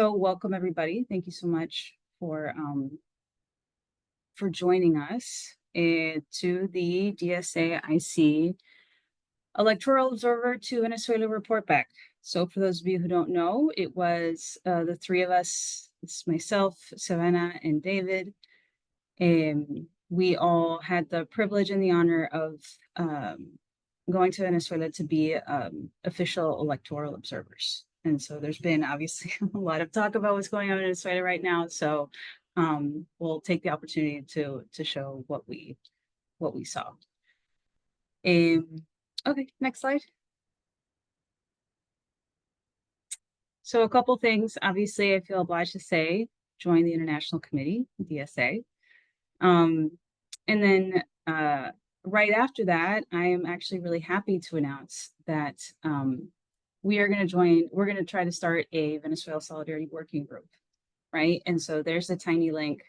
So welcome everybody. Thank you so much for joining us to the DSA IC Electoral Observer to Venezuela report back. So for those of you who don't know, it was the three of us, it's myself, Savannah, and David. And we all had the privilege and the honor of going to Venezuela to be official electoral observers. And so there's been obviously a lot of talk about what's going on in Venezuela right now. So we'll take the opportunity to show what we saw. Okay, next slide. So a couple things, obviously, I feel obliged to say, join the International Committee, DSA. And then right after that, I am actually really happy to announce that we're going to try to start a Venezuela Solidarity Working Group, right? And so there's a tiny link,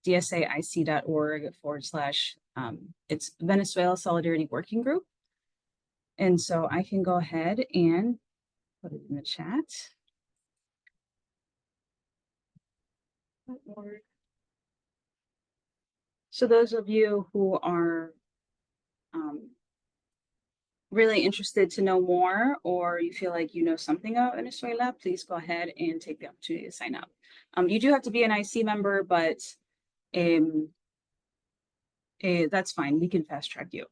dsaic.org / it's Venezuela Solidarity Working Group. And so I can go ahead and put it in the chat. So those of you who are really interested to know more, or you feel like you know something about Venezuela, please go ahead and take the opportunity to sign up. You do have to be an IC member, but that's fine. We can fast track you.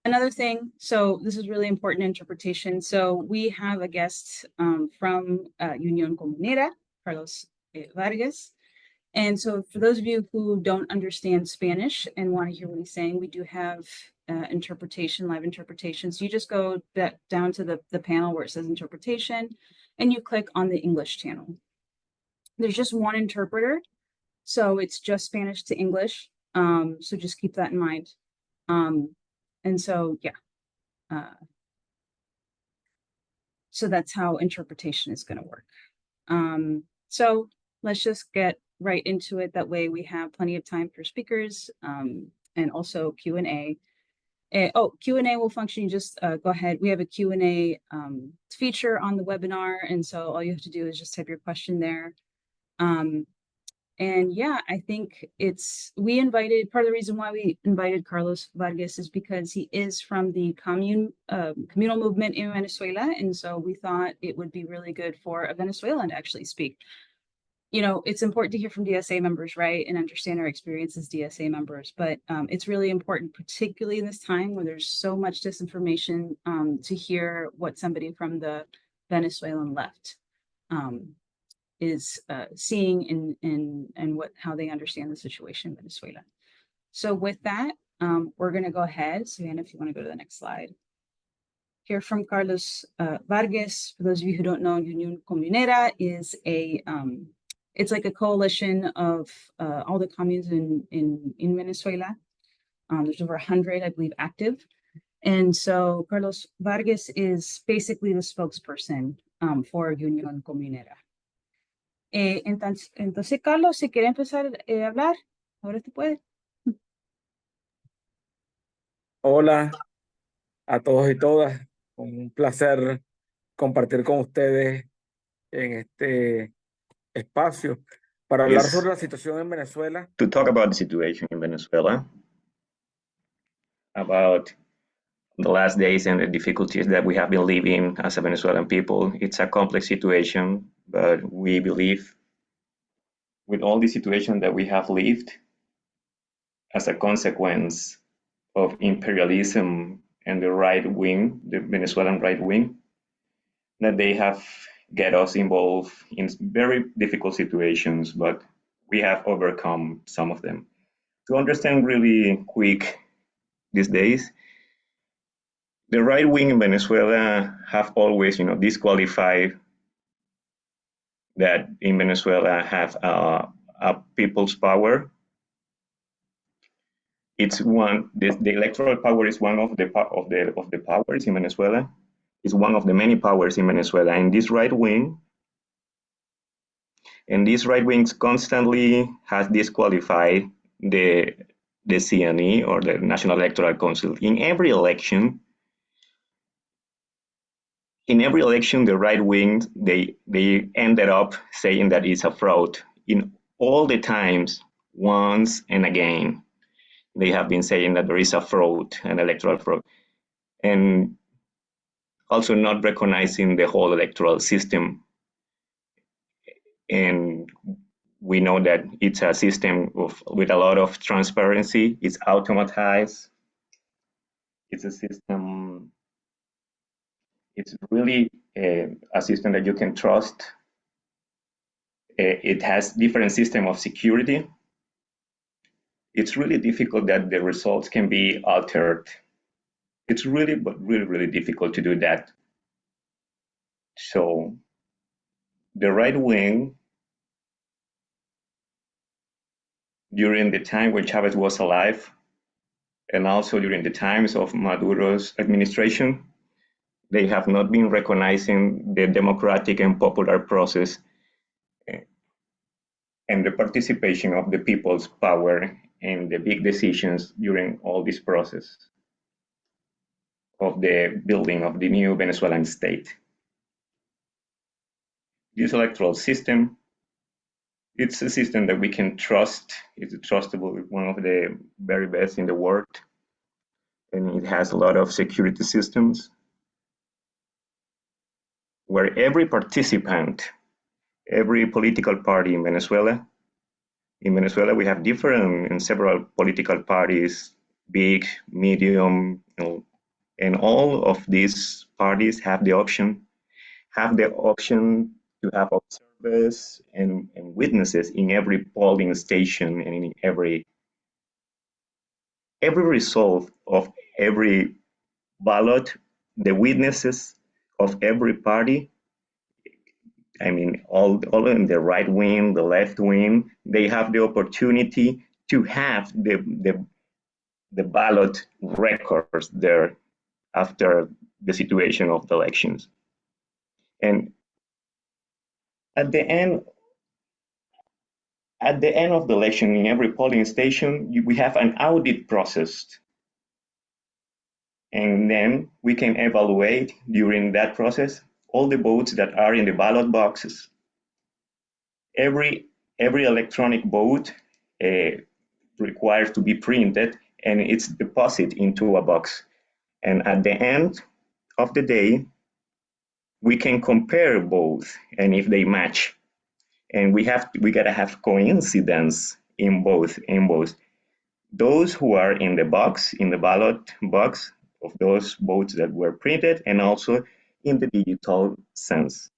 Another thing, so this is really important interpretation. So we have a guest from Unión Comunera, Carlos Vargas. And so for those of you who don't understand Spanish and want to hear what he's saying, we do have interpretation, live interpretation. So you just go down to the panel where it says interpretation, and you click on the English channel. There's just one interpreter, so it's just Spanish to English. So just keep that in mind. And so, yeah. So that's how interpretation is going to work. So let's just get right into it. That way we have plenty of time for speakers and also Q&A. Q&A will function. You just go ahead. We have a Q&A feature on the webinar. And so all you have to do is just type your question there. And yeah, I think part of the reason why we invited Carlos Vargas is because he is from the communal movement in Venezuela. And so we thought it would be really good for a Venezuelan to actually speak. You know, it's important to hear from DSA members, right, and understand our experience as DSA members. But it's really important, particularly in this time where there's so much disinformation, to hear what somebody from the Venezuelan left is seeing and how they understand the situation in Venezuela. So with that, we're going to go ahead. Savannah, if you want to go to the next slide. Hear from Carlos Vargas. For those of you who don't know, Unión Comunera is it's like a coalition of all the communes in Venezuela. There's over 100, I believe, active. And so Carlos Vargas is basically the spokesperson for Unión Comunera. Entonces, Carlos, si quiere empezar a hablar, ahora te puede. Hola a todos y todas. Un placer compartir con ustedes en este espacio para hablar sobre la situación en Venezuela. To talk about the situation in Venezuela, about the last days and the difficulties that we have been living as a Venezuelan people. It's a complex situation, but we believe with all the situation that we have lived as a consequence of imperialism and the right wing, the Venezuelan right wing, that they have get us involved in very difficult situations, but we have overcome some of them. To understand really quick these days, the right wing in Venezuela have always, disqualified that in Venezuela have a people's power. It's the electoral power is one of the powers in Venezuela. It's one of the many powers in Venezuela. And this right wing constantly has disqualified the CNE or the National Electoral Council in every election. in every election, the right wing, they ended up saying that it's a fraud. In all the times, once and again, they have been saying that there is a fraud, an electoral fraud, and also not recognizing the whole electoral system. And we know that it's a system with a lot of transparency. It's automatized. It's a system. It's really a system that you can trust. It has different system of security. It's really difficult that the results can be altered. It's really, but really, really difficult to do that. So the right wing, during the time when Chavez was alive, and also during the times of Maduro's administration, they have not been recognizing the democratic and popular process and the participation of the people's power in the big decisions during all this process of the building of the new Venezuelan state. This electoral system, it's a system that we can trust. It's trustable, one of the very best in the world, and it has a lot of security systems where every participant, every political party in Venezuela, we have different and several political parties, big, medium, and all of these parties have the option to have observers and witnesses in every polling station and in every result of every ballot. The witnesses of every party, I mean, all in the right wing, the left wing, they have the opportunity to have the ballot records there after the situation of the elections. And at the end of the election, in every polling station, we have an audit process. And then we can evaluate during that process all the votes that are in the ballot boxes. Every electronic vote requires to be printed, and it's deposited into a box. And at the end of the day, we can compare both, and if they match, and we gotta have coincidence in both. Those who are in the box, in the ballot box of those votes that were printed, and also in the digital sense.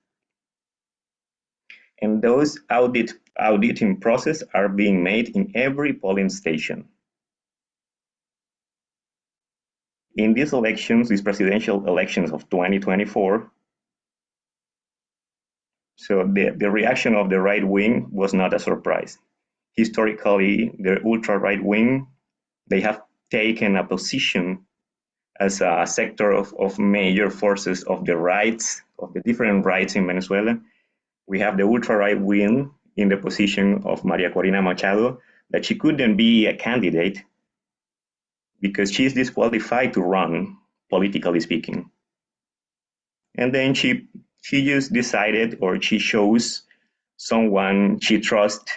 And those auditing process are being made in every polling station. In these elections, these presidential elections of 2024, so the reaction of the right wing was not a surprise. Historically, the ultra-right wing, they have taken a position as a sector of major forces of the rights, of the different rights in Venezuela. We have the ultra-right wing in the position of Maria Corina Machado, that she couldn't be a candidate because she's disqualified to run, politically speaking. And then she just decided, or she chose someone she trusts.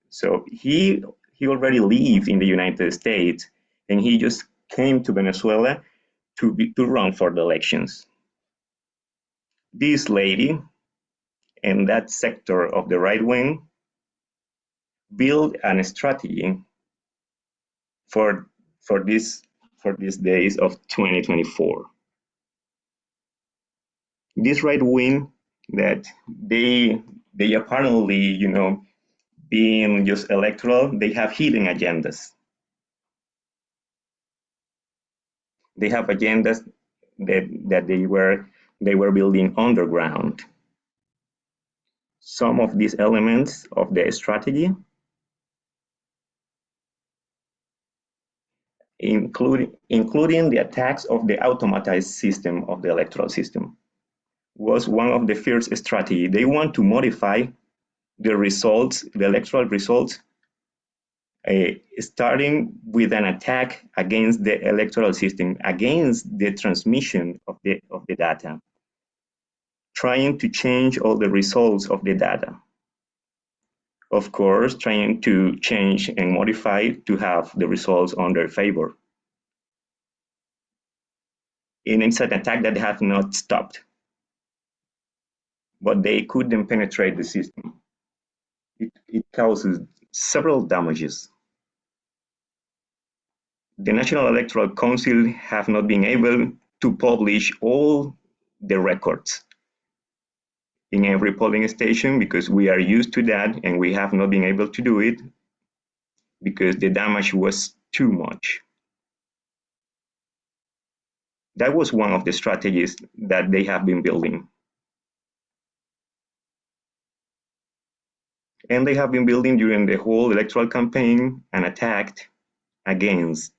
So he already lived in the United States, and he just came to Venezuela to run for the elections. This lady and that sector of the right wing build a strategy for these days of 2024. This right wing that they apparently, being just electoral, they have hidden agendas. They have agendas that they were building underground. Some of these elements of the strategy, including the attacks of the automatized system of the electoral system, was one of the first strategy. They want to modify the results, the electoral results, starting with an attack against the electoral system, against the transmission of the data. trying to change all the results of the data. Of course, trying to change and modify to have the results on their favor. And it's an attack that has not stopped, but they couldn't penetrate the system. It causes several damages. The National Electoral Council have not been able to publish all the records in every polling station because we are used to that, and we have not been able to do it because the damage was too much. That was one of the strategies that they have been building. And they have been building during the whole electoral campaign an attack against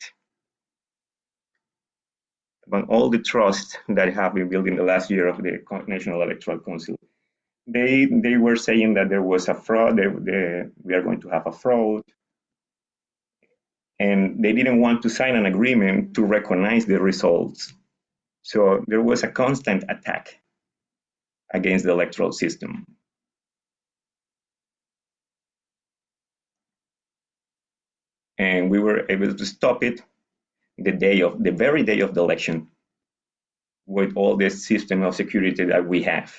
all the trust that have been built in the last year of the National Electoral Council. They were saying that there was a fraud, we are going to have a fraud, and they didn't want to sign an agreement to recognize the results. So there was a constant attack against the electoral system. And we were able to stop it the very day of the election with all the system of security that we have.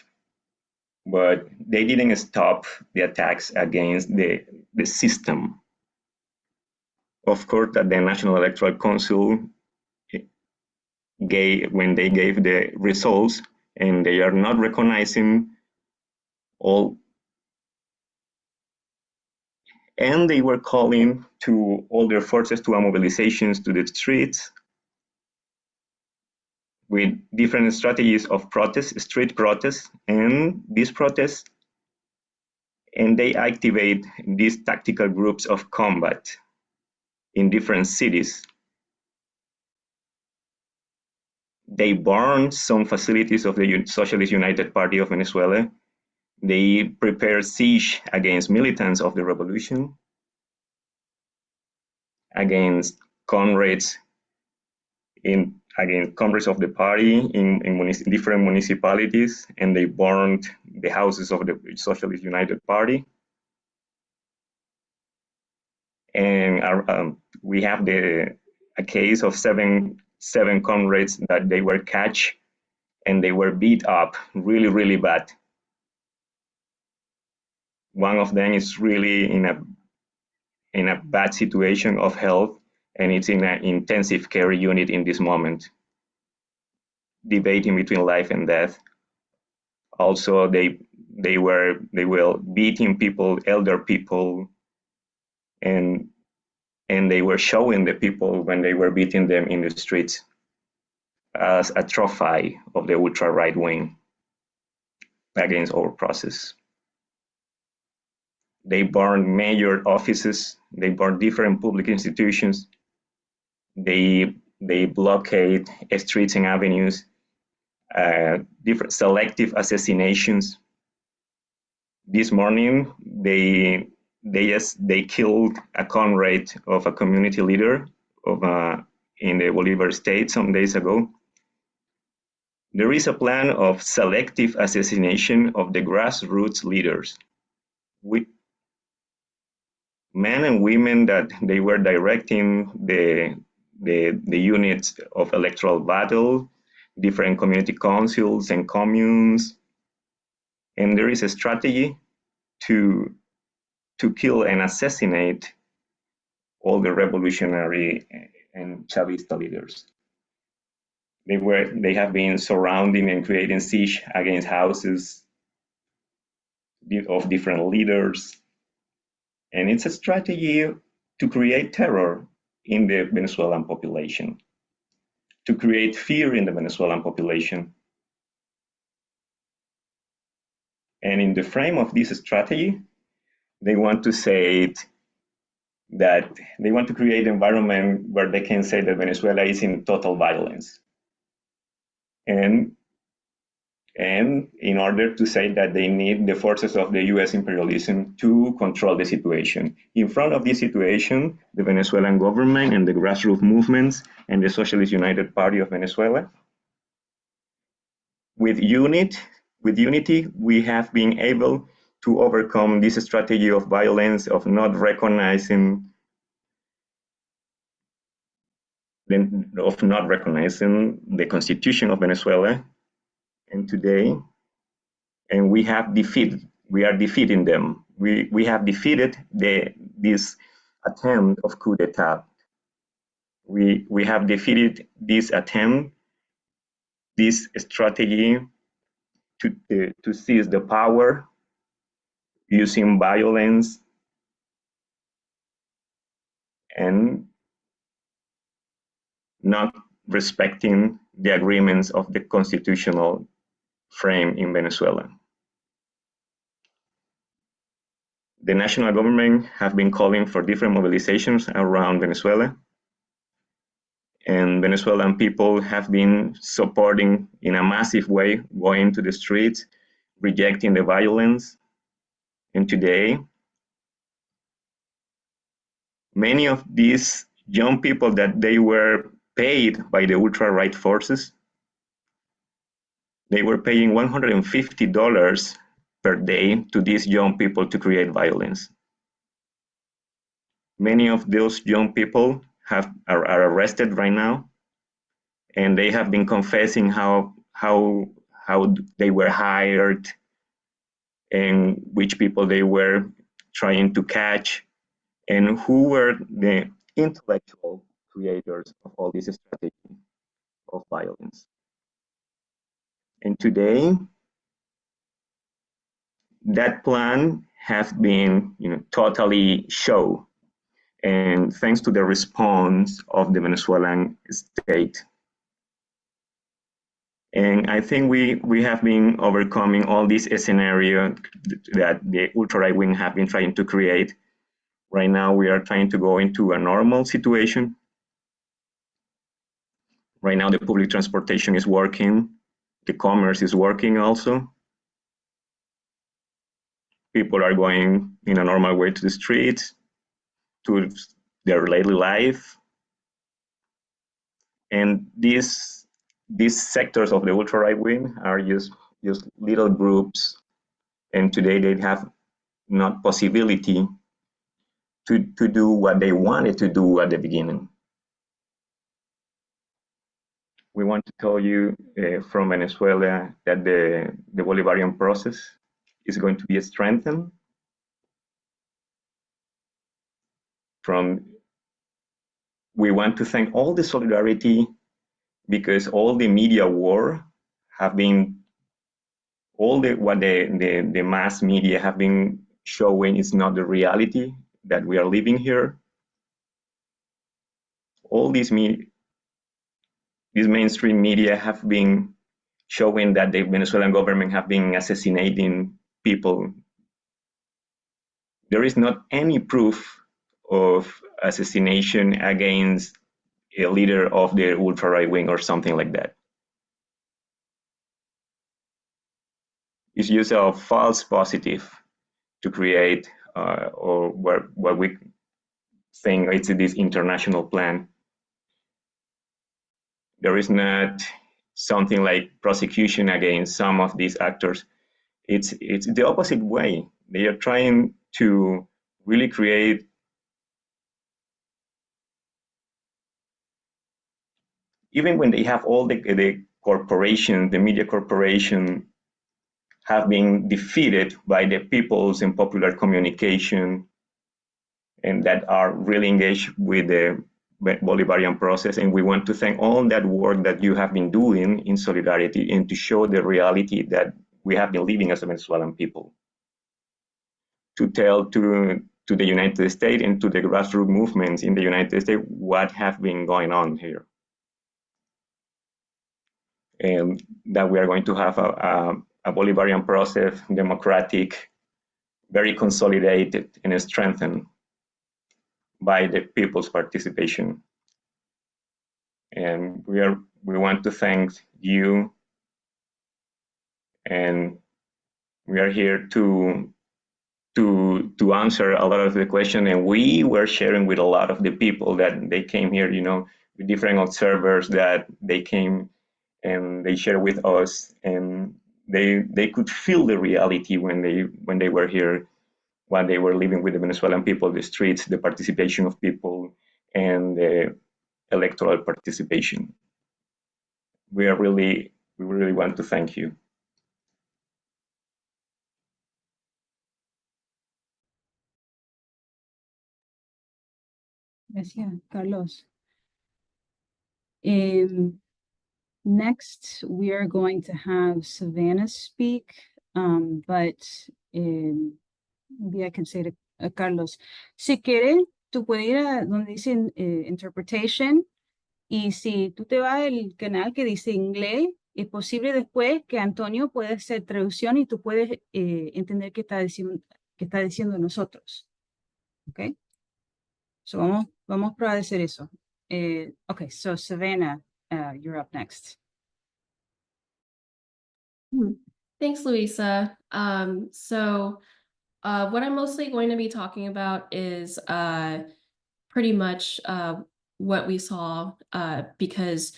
But they didn't stop the attacks against the system. Of course, that the National Electoral Council when they gave the results, and they are not recognizing all, and they were calling to all their forces to mobilizations to the streets with different strategies of protest, street protests, and these protests, and they activate these tactical groups of combat in different cities. They burned some facilities of the Socialist United Party of Venezuela. They prepared siege against militants of the revolution, against comrades against comrades of the party in different municipalities, and they burned the houses of the Socialist United Party. And we have a case of seven comrades that they were catch and they were beat up really, really bad. One of them is really in a bad situation of health, and it's in an intensive care unit in this moment, debating between life and death. Also, they were beating people, elder people, and they were showing the people when they were beating them in the streets as a trophy of the ultra right wing against our process. They burned major offices, they burned different public institutions, they blockade streets and avenues, different selective assassinations. This morning, they killed a comrade of a community leader in the Bolivar state some days ago. There is a plan of selective assassination of the grassroots leaders, with men and women that they were directing the units of electoral battle, different community councils and communes. And there is a strategy to kill and assassinate all the revolutionary and Chavista leaders. They have been surrounding and creating siege against houses of different leaders. And it's a strategy to create terror in the Venezuelan population, to create fear in the Venezuelan population. And in the frame of this strategy, they want to say that they want to create an environment where they can say that Venezuela is in total violence. And in order to say that they need the forces of the US imperialism to control the situation. In front of this situation, the Venezuelan government and the grassroots movements and the Socialist United Party of Venezuela, with unity, with unity, we have been able to overcome this strategy of violence, of not recognizing the Constitution of Venezuela. And today, and we are defeating them. We have defeated this attempt of coup d'etat. We have defeated this attempt, this strategy to seize the power using violence and not respecting the agreements of the constitutional frame in Venezuela. The national government have been calling for different mobilizations around Venezuela, and Venezuelan people have been supporting in a massive way, going to the streets, rejecting the violence. And today, many of these young people that they were paid by the ultra-right forces, they were paying $150 per day to these young people to create violence. Many of those young people are arrested right now, and they have been confessing how they were hired and which people they were trying to catch and who were the intellectual creators of all this strategy of violence. And today, that plan has been totally shown, and thanks to the response of the Venezuelan state. And I think we have been overcoming all this scenario that the ultra-right wing have been trying to create. Right now, we are trying to go into a normal situation. Right now, the public transportation is working. The commerce is working also. People are going in a normal way to the streets, to their daily life. And these sectors of the ultra-right wing are just little groups. And today they have not possibility to do what they wanted to do at the beginning. We want to tell you from Venezuela that the Bolivarian process is going to be strengthened. We want to thank all the solidarity, because all the media war have been, what the mass media have been showing is not the reality that we are living here. All these mainstream media have been showing that the Venezuelan government have been assassinating people. There is not any proof of assassination against a leader of the ultra-right wing or something like that. It's just a false positive to create or what we think it's this international plan. There is not something like prosecution against some of these actors. It's the opposite way. They are trying to really create even when they have all the corporation, the media corporation have been defeated by the peoples in popular communication and that are really engaged with the Bolivarian process. And we want to thank all that work that you have been doing in solidarity and to show the reality that we have been living as a Venezuelan people. To tell to the United States and to the grassroots movements in the United States what has been going on here. And that we are going to have a Bolivarian process, democratic, very consolidated and strengthened by the people's participation. And we want to thank you, and we are here to answer a lot of the questions. And we were sharing with a lot of the people that they came here, with different observers that they came and they share with us, and they could feel the reality when they were here, when they were living with the Venezuelan people, the streets, the participation of people, and the electoral participation. We really want to thank you. Gracias, Carlos. Next, we are going to have Savannah speak, but maybe I can say to Carlos, si quieres, tú puedes ir a donde dice interpretation, y si tú te vas al canal que dice inglés, es posible después que Antonio pueda hacer traducción y tú puedes entender qué está diciendo nosotros. ¿Ok? So vamos a probar de hacer eso. Okay, so Savannah, you're up next. Thanks, Luisa. So what I'm mostly going to be talking about is pretty much what we saw because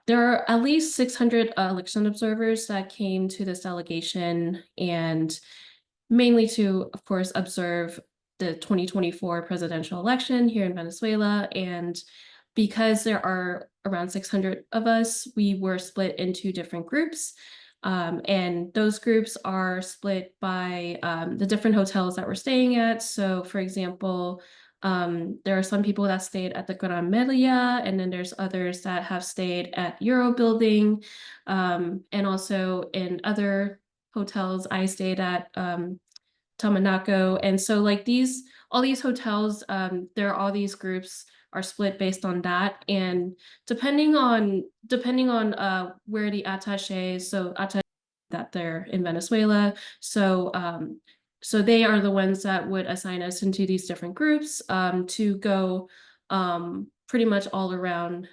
there are at least 600 election observers that came to this delegation, and mainly to, of course, observe the 2024 presidential election here in Venezuela. And because there are around 600 of us, we were split into different groups. And those groups are split by the different hotels that we're staying at. So, for example, there are some people that stayed at the Gran Melia, and then there's others that have stayed at Euro Building, and also in other hotels I stayed at Tamanaco. And so like all these hotels, there are all these groups are split based on that. And depending on where the attaché, so attaché that they're in Venezuela. So so they are the ones that would assign us into these different groups to go pretty much all around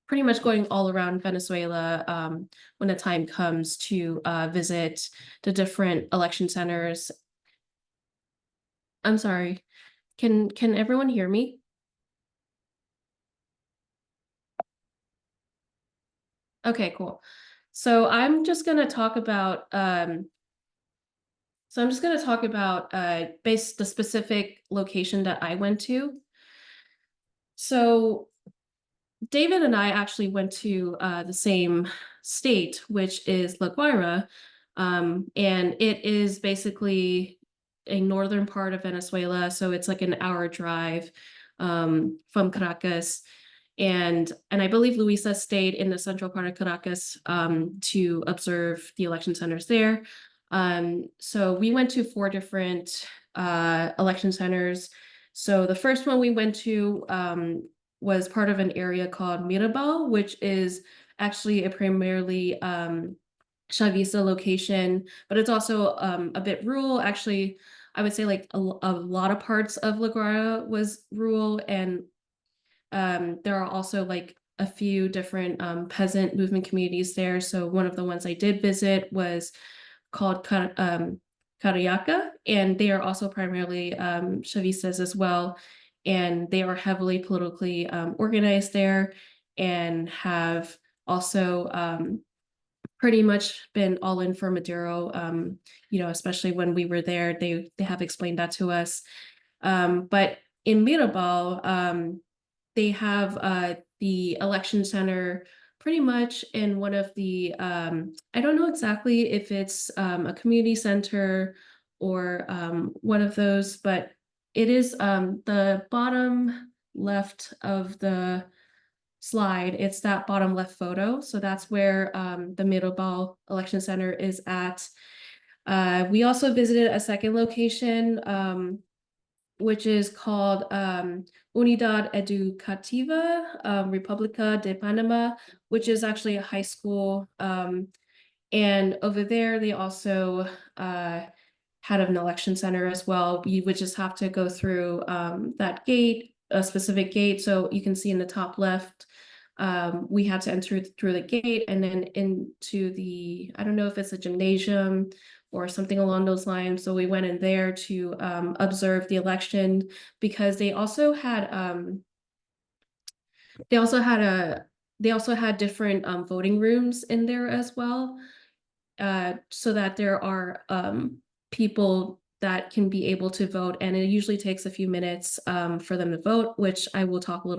pretty much going all around Venezuela when the time comes to visit the different election centers. I'm sorry, can everyone hear me? Okay, cool. So I'm just gonna talk about the specific location that I went to. So David and I actually went to the same state, which is La Guaira, and it is basically a northern part of Venezuela. So it's like an hour drive from Caracas. And I believe Luisa stayed in the central part of Caracas to observe the election centers there. So we went to 4 different election centers. So the first one we went to was part of an area called Mirabal, which is actually a primarily Chavista location, but it's also a bit rural. Actually, I would say like a lot of parts of La Guaira was rural, and there are also like a few different peasant movement communities there. So one of the ones I did visit was called Cariaca, and they are also primarily Chavistas as well. And they are heavily politically organized there, and have also pretty much been all in for Maduro. You know, especially when we were there, they have explained that to us. But in Mirabal, they have the election center pretty much in one of the I don't know exactly if it's a community center or one of those, but it is the bottom left of the slide. It's that bottom left photo. So that's where the Mirabal election center is at. We also visited a second location, which is called Unidad Educativa República de Panamá, which is actually a high school. And over there, they also had an election center as well. You would just have to go through that gate, a specific gate. So you can see in the top left, we had to enter through the gate and then into the, I don't know if it's a gymnasium or something along those lines. So we went in there to observe the election, because they also had a they also had different voting rooms in there as well, so that there are people that can be able to vote, and it usually takes a few minutes for them to vote, which I will talk in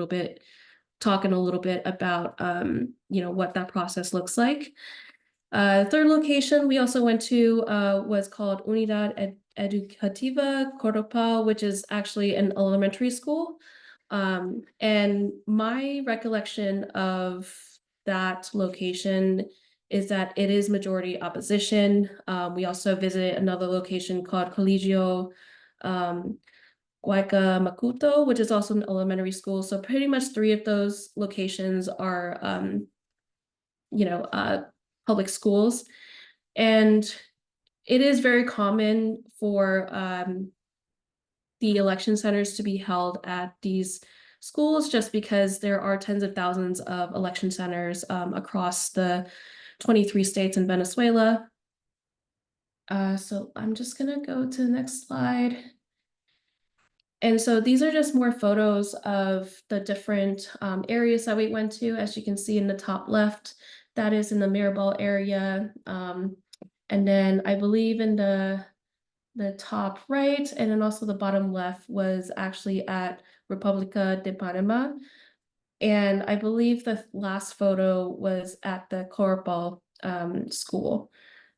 a little bit about what that process looks like. Third location we also went to was called Unidad Educativa Cordopa, which is actually an elementary school. And my recollection of that location is that it is majority opposition. We also visited another location called Colegio Guayca Macuto, which is also an elementary school. So pretty much 3 of those locations are, public schools. And it is very common for the election centers to be held at these schools, just because there are tens of thousands of election centers across the 23 states in Venezuela. So I'm just gonna go to the next slide. And so these are just more photos of the different areas that we went to. As you can see in the top left, that is in the Mirabal area. And then I believe in the top right, and then also the bottom left was actually at República de Panama. And I believe the last photo was at the Corpal school.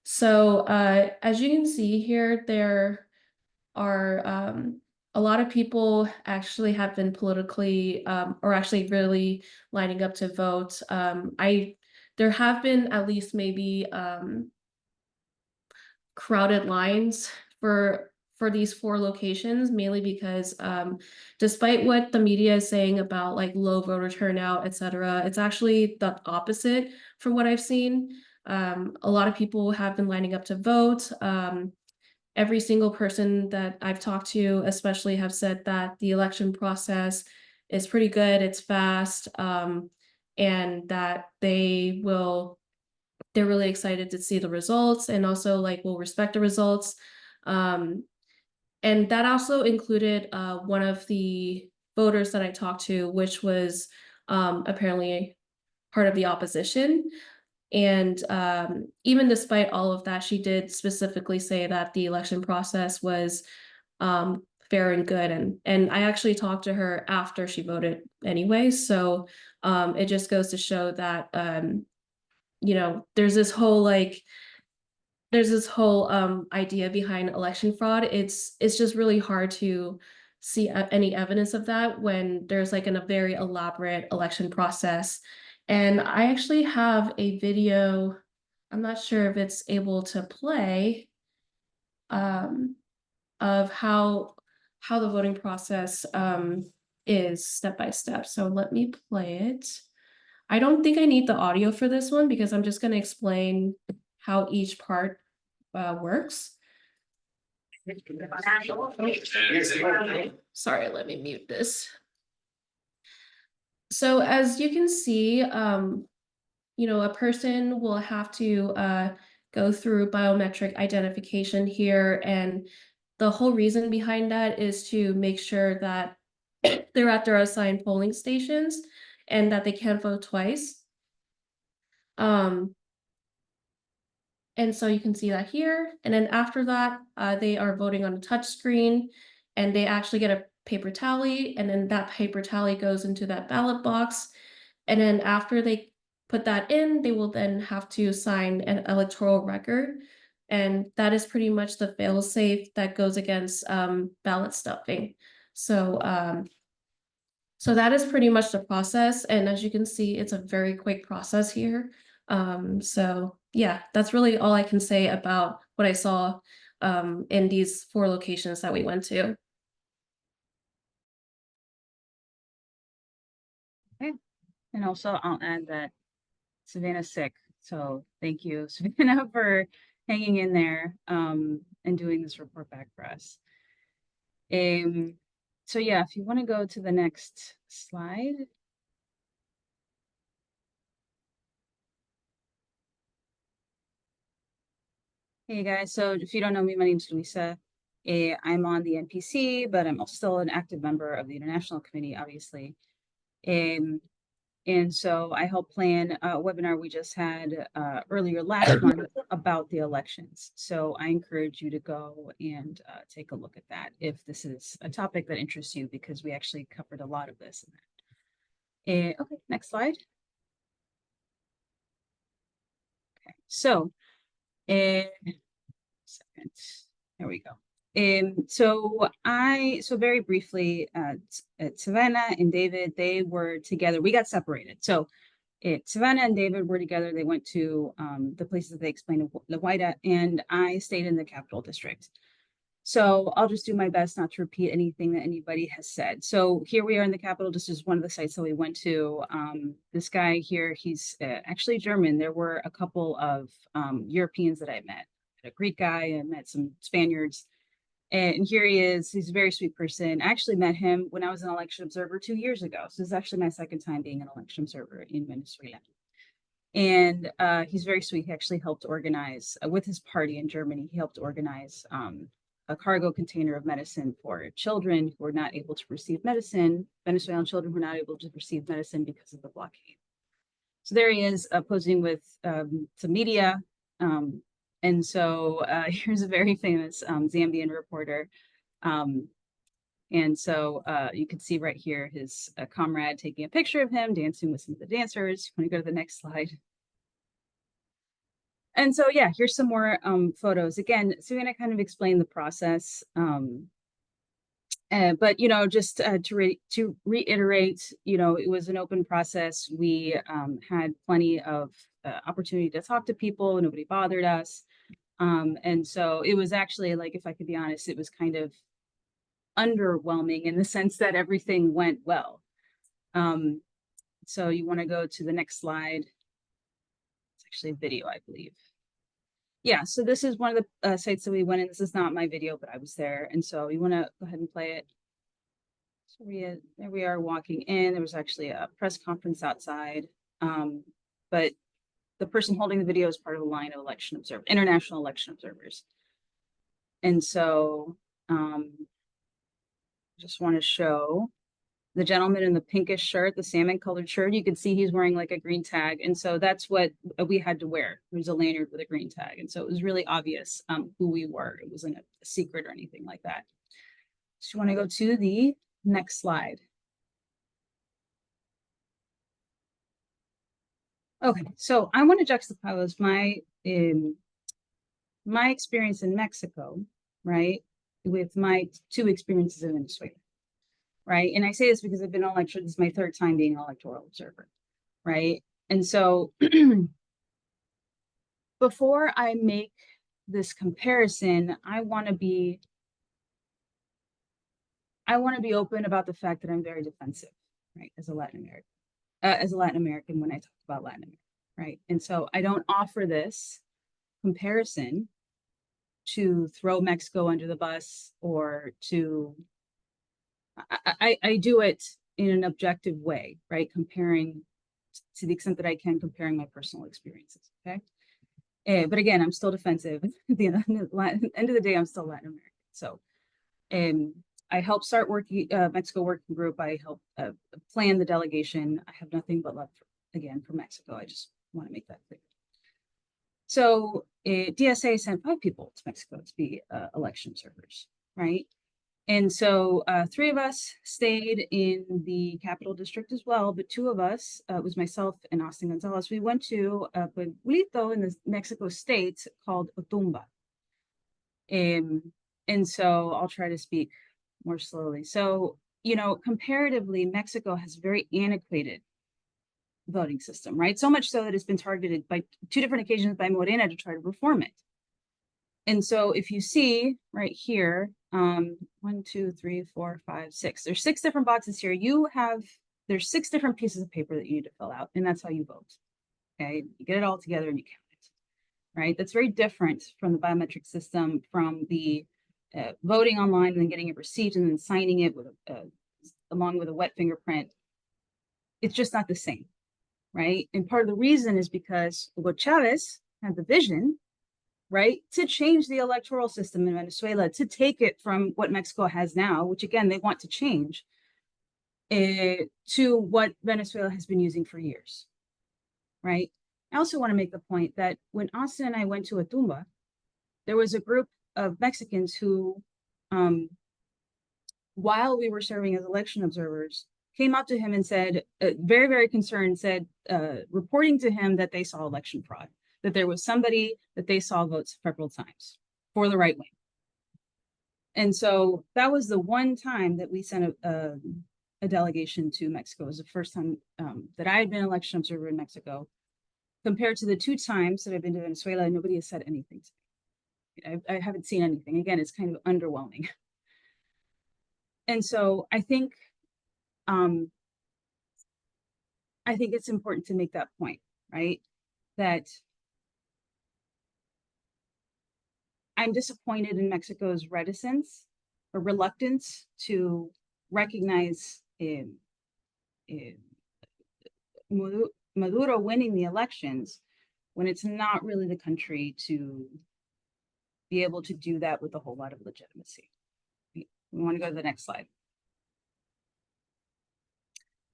So as you can see here, there are a lot of people actually have been politically or actually really lining up to vote. There have been at least maybe crowded lines for these 4 locations, mainly because despite what the media is saying about like low voter turnout, etc., it's actually the opposite from what I've seen. A lot of people have been lining up to vote. Every single person that I've talked to, especially, have said that the election process is pretty good, it's fast, and that they're really excited to see the results, and also like will respect the results. And that also included one of the voters that I talked to, which was apparently part of the opposition. And even despite all of that, she did specifically say that the election process was fair and good. And I actually talked to her after she voted anyway. So it just goes to show that, there's this whole idea behind election fraud. It's just really hard to see any evidence of that when there's like a very elaborate election process. And I actually have a video, I'm not sure if it's able to play, of how the voting process is step by step. So let me play it. I don't think I need the audio for this one because I'm just going to explain how each part works. Sorry, let me mute this. So as you can see, a person will have to go through biometric identification here, and the whole reason behind that is to make sure that they're at their assigned polling stations and that they can't vote twice. And so you can see that here. And then after that, they are voting on a touch screen, and they actually get a paper tally. And then that paper tally goes into that ballot box. And then after they put that in, they will then have to sign an electoral record. And that is pretty much the fail-safe that goes against ballot stuffing. So that is pretty much the process. And as you can see, it's a very quick process here. So yeah, that's really all I can say about what I saw in these 4 locations that we went to. Okay. And also I'll add that Savannah's sick. So thank you, Savannah, for hanging in there and doing this report back for us. So yeah, if you want to go to the next slide. Hey guys, so if you don't know me, my name is Luisa. I'm on the NPC, but I'm still an active member of the International Committee, obviously. And so I helped plan a webinar we just had earlier last month about the elections. So I encourage you to go and take a look at that if this is a topic that interests you, because we actually covered a lot of this in that. Okay, next slide. Okay, so second, there we go. So very briefly, Savannah and David, they were together. We got separated. So Savannah and David were together. They went to the places that they explained in La Guaira, and I stayed in the Capital District. So I'll just do my best not to repeat anything that anybody has said. So here we are in the Capital District, one of the sites that we went to. This guy here, he's actually German. There were a couple of Europeans that I met. A Greek guy, I met some Spaniards. And here he is. He's a very sweet person. I actually met him when I was an election observer 2 years ago. So this is actually my second time being an election observer in Venezuela. And he's very sweet. He actually helped organize, with his party in Germany, he helped organize a cargo container of medicine for children who were not able to receive medicine, Venezuelan children who were not able to receive medicine because of the blockade. So there he is posing with some media. And so here's a very famous Zambian reporter. And so you can see right here his comrade taking a picture of him dancing with some of the dancers. Want to go to the next slide? And so, yeah, here's some more photos. Again, Savannah kind of explained the process. But, you know, just to reiterate, you know, it was an open process. We had plenty of opportunity to talk to people. Nobody bothered us. And so it was actually, like, if I could be honest, it was kind of underwhelming in the sense that everything went well. So you want to go to the next slide. It's actually a video, I believe. Yeah, so this is one of the sites that we went in. This is not my video, but I was there. And so you want to go ahead and play it. So there we are walking in. There was actually a press conference outside. But the person holding the video is part of the line of international election observers. And so just want to show the gentleman in the pinkish shirt, the salmon colored shirt. You can see he's wearing like a green tag. And so that's what we had to wear. There's a lanyard with a green tag. And so it was really obvious who we were. It wasn't a secret or anything like that. So you want to go to the next slide. Okay, so I want to juxtapose my experience in Mexico, right, with my 2 experiences in Venezuela, right? And I say this because I've been on election. This is my 3rd time being an electoral observer, right? And so before I make this comparison, I want to be open about the fact that I'm very defensive, right, as a Latin American when I talk about Latin America, right? And so I don't offer this comparison to throw Mexico under the bus or to, I do it in an objective way, right? Comparing to the extent that I can, comparing my personal experiences, okay? But again, I'm still defensive. At the end of the day, I'm still Latin American. So I helped start Mexico working group. I helped plan the delegation. I have nothing but love, for Mexico. I just want to make that clear. So DSA sent 5 people to Mexico to be election observers, right? And so 3 of us stayed in the Capital District as well, but 2 of us, it was myself and Austin Gonzalez, we went to a pueblito in the Mexico state called Otumba. And so I'll try to speak more slowly. So, you know, comparatively, Mexico has a very antiquated voting system, right? So much so that it's been targeted by 2 different occasions by Morena to try to reform it. And so if you see right here, 1, 2, 3, 4, 5, 6, there's 6 different boxes here. There's 6 different pieces of paper that you need to fill out, and that's how you vote. Okay, you get it all together and you count it, right? That's very different from the biometric system, from the voting online and then getting a receipt and then signing it with along with a wet fingerprint. It's just not the same, right? And part of the reason is because Hugo Chavez had the vision, right, to change the electoral system in Venezuela, to take it from what Mexico has now, which again, they want to change, to what Venezuela has been using for years, right? I also want to make the point that when Austin and I went to a tumba, there was a group of Mexicans who, while we were serving as election observers, came up to him and said, very, very concerned, said, reporting to him that they saw election fraud, that there was somebody that they saw vote several times for the right wing. And so that was the one time that we sent a delegation to Mexico. It was the first time that I had been an election observer in Mexico. Compared to the 2 times that I've been to Venezuela, nobody has said anything to me. I haven't seen anything. Again, it's kind of underwhelming. And so I think it's important to make that point, right? That I'm disappointed in Mexico's reticence or reluctance to recognize Maduro winning the elections when it's not really the country to be able to do that with a whole lot of legitimacy. We want to go to the next slide.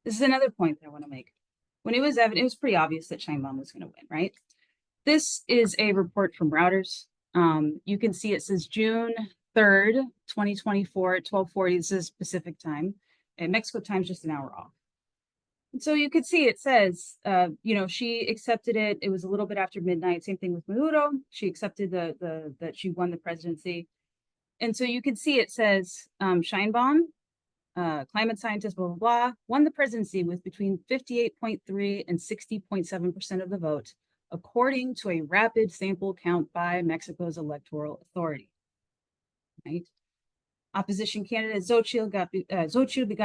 This is another point that I want to make. When it was evident, it was pretty obvious that Sheinbaum was going to win, right? This is a report from Reuters. You can see it says June 3rd, 2024 at 12:40. This is Pacific time, and Mexico time's just an hour off. And so you could see it says, she accepted it. It was a little bit after midnight. Same thing with Maduro. She accepted that she won the presidency. And so you could see it says Sheinbaum, climate scientist, blah, blah, blah, won the presidency with between 58.3 and 60.7% of the vote, according to a rapid sample count by Mexico's electoral authority. Right? Opposition candidate Xochitl got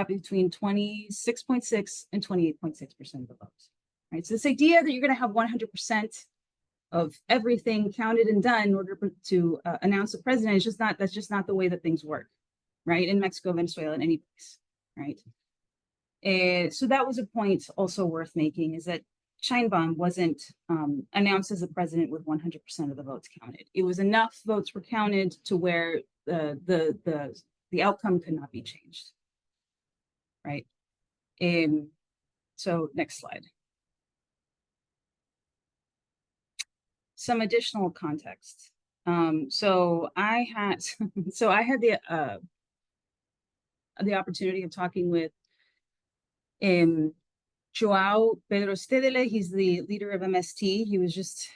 between 26.6 and 28.6% of the votes. Right? So this idea that you're going to have 100% of everything counted and done in order to announce a president is that's just not the way that things work, right? In Mexico, Venezuela, in any place, right? So that was a point also worth making, is that Sheinbaum wasn't announced as a president with 100% of the votes counted. It was enough votes were counted to where the outcome could not be changed, right? So next slide. Some additional context. So I had the opportunity of talking with Joao Pedro Stedele. He's the leader of MST. He was just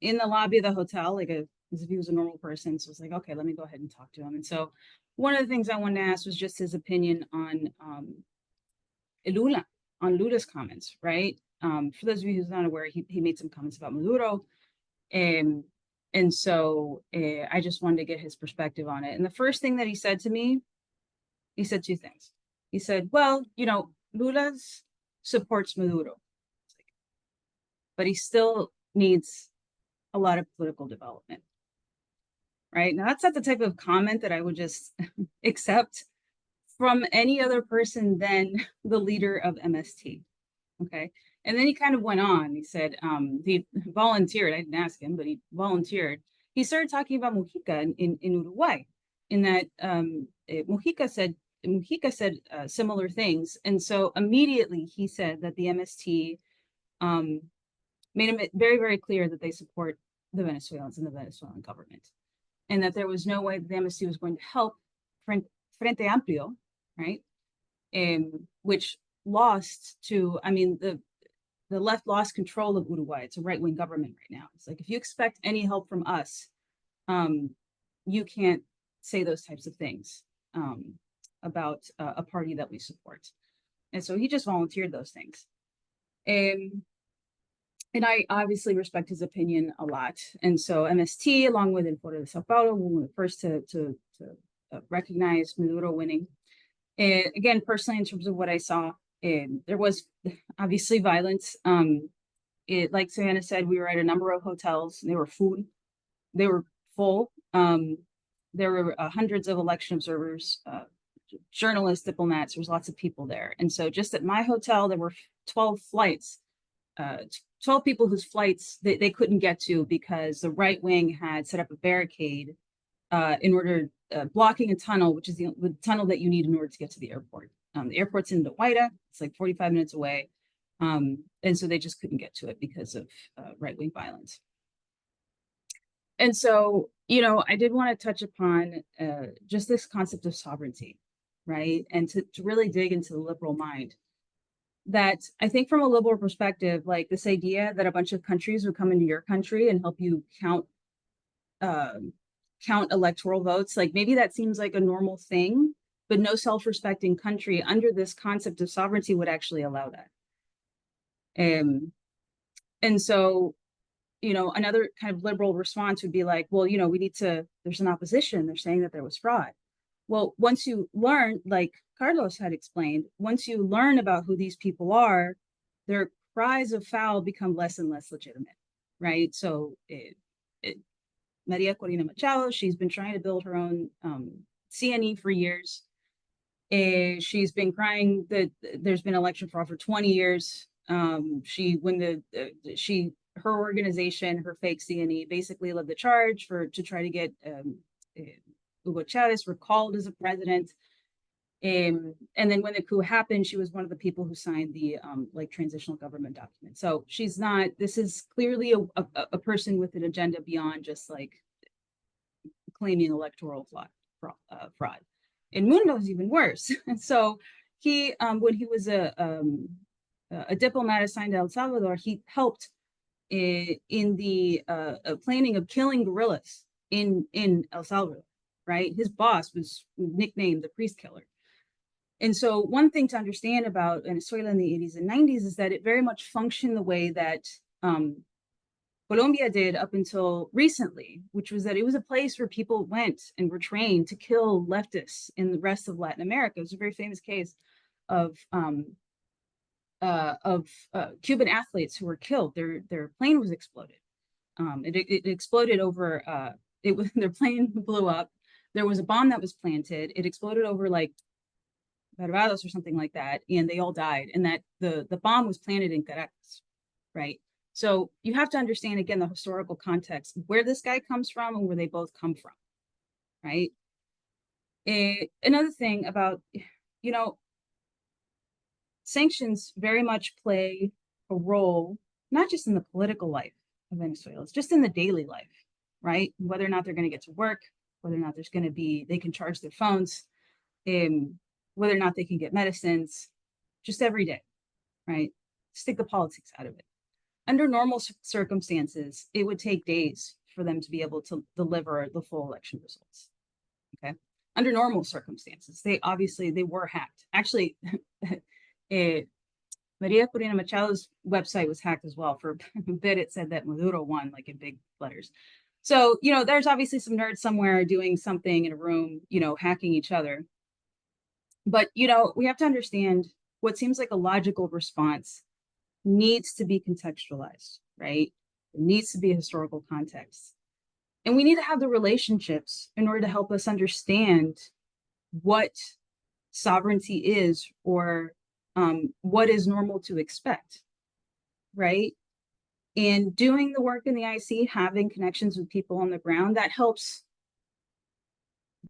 in the lobby of the hotel, as if he was a normal person. So I was like, okay, let me go ahead and talk to him. And so one of the things I wanted to ask was just his opinion on Lula's comments, right? For those of you who's not aware, he made some comments about Maduro. And so I just wanted to get his perspective on it. And the first thing that he said to me, he said 2 things. He said, well, Lula supports Maduro, but he still needs a lot of political development, right? Now, that's not the type of comment that I would just accept from any other person than the leader of MST, okay? And then he kind of went on. He said he volunteered. I didn't ask him, but he volunteered. He started talking about Mujica in Uruguay, in that Mujica said similar things. And so immediately he said that the MST made it very, very clear that they support the Venezuelans and the Venezuelan government, and that there was no way the MST was going to help Frente Amplio, right? Which lost to, the left lost control of Uruguay. It's a right-wing government right now. It's like, if you expect any help from us, you can't say those types of things about a party that we support. And so he just volunteered those things. And I obviously respect his opinion a lot. And so MST, along with Foro de Sao Paulo, were the first to recognize Maduro winning. And again, personally, in terms of what I saw, there was obviously violence. Like Savannah said, we were at a number of hotels. They were full. There were hundreds of election observers, journalists, diplomats. There was lots of people there. And so just at my hotel, there were 12 flights, 12 people whose flights they couldn't get to because the right wing had set up a barricade in order, blocking a tunnel, which is the tunnel that you need in order to get to the airport. The airport's in La Guaira. It's like 45 minutes away. And so they just couldn't get to it because of right-wing violence. And so, you know, I did want to touch upon just this concept of sovereignty, right? And to really dig into the liberal mind. That I think from a liberal perspective, like this idea that a bunch of countries would come into your country and help you count electoral votes, like maybe that seems like a normal thing, but no self-respecting country under this concept of sovereignty would actually allow that. And so, you know, another kind of liberal response would be like, well, you know, there's an opposition. They're saying that there was fraud. Well, once you learn, like Carlos had explained, once you learn about who these people are, their cries of foul become less and less legitimate, right? So Maria Corina Machado, she's been trying to build her own CNE for years. She's been crying that there's been election fraud for 20 years. Her organization, her fake CNE, basically led the charge to try to get Hugo Chavez recalled as a president. And then when the coup happened, she was one of the people who signed the like transitional government document. So she's not, this is clearly a person with an agenda beyond just like claiming electoral fraud. Edmundo is even worse. So he, when he was a diplomat assigned to El Salvador, he helped in the planning of killing guerrillas in El Salvador, right? His boss was nicknamed the priest killer. And so one thing to understand about Venezuela in the 80s and 90s is that it very much functioned the way that Colombia did up until recently, which was that it was a place where people went and were trained to kill leftists in the rest of Latin America. It was a very famous case of Cuban athletes who were killed. Their plane was exploded. It exploded over, their plane blew up. There was a bomb that was planted. It exploded over like Vargas or something like that, and they all died. And that the bomb was planted in Caracas, right? So you have to understand, again, the historical context, where this guy comes from and where they both come from, right? Another thing about, you know, sanctions very much play a role, not just in the political life of Venezuela, it's just in the daily life, right? Whether or not they're going to get to work, whether or not there's going to be, they can charge their phones, whether or not they can get medicines, just every day, right? Stick the politics out of it. Under normal circumstances, it would take days for them to be able to deliver the full election results, okay? Under normal circumstances, they were hacked. Actually, Maria Corina Machado's website was hacked as well. For a bit, it said that Maduro won, like in big letters. So, you know, there's obviously some nerds somewhere doing something in a room, you know, hacking each other. But, you know, we have to understand what seems like a logical response needs to be contextualized, right? It needs to be a historical context. And we need to have the relationships in order to help us understand what sovereignty is, or what is normal to expect, right? And doing the work in the IC, having connections with people on the ground, that helps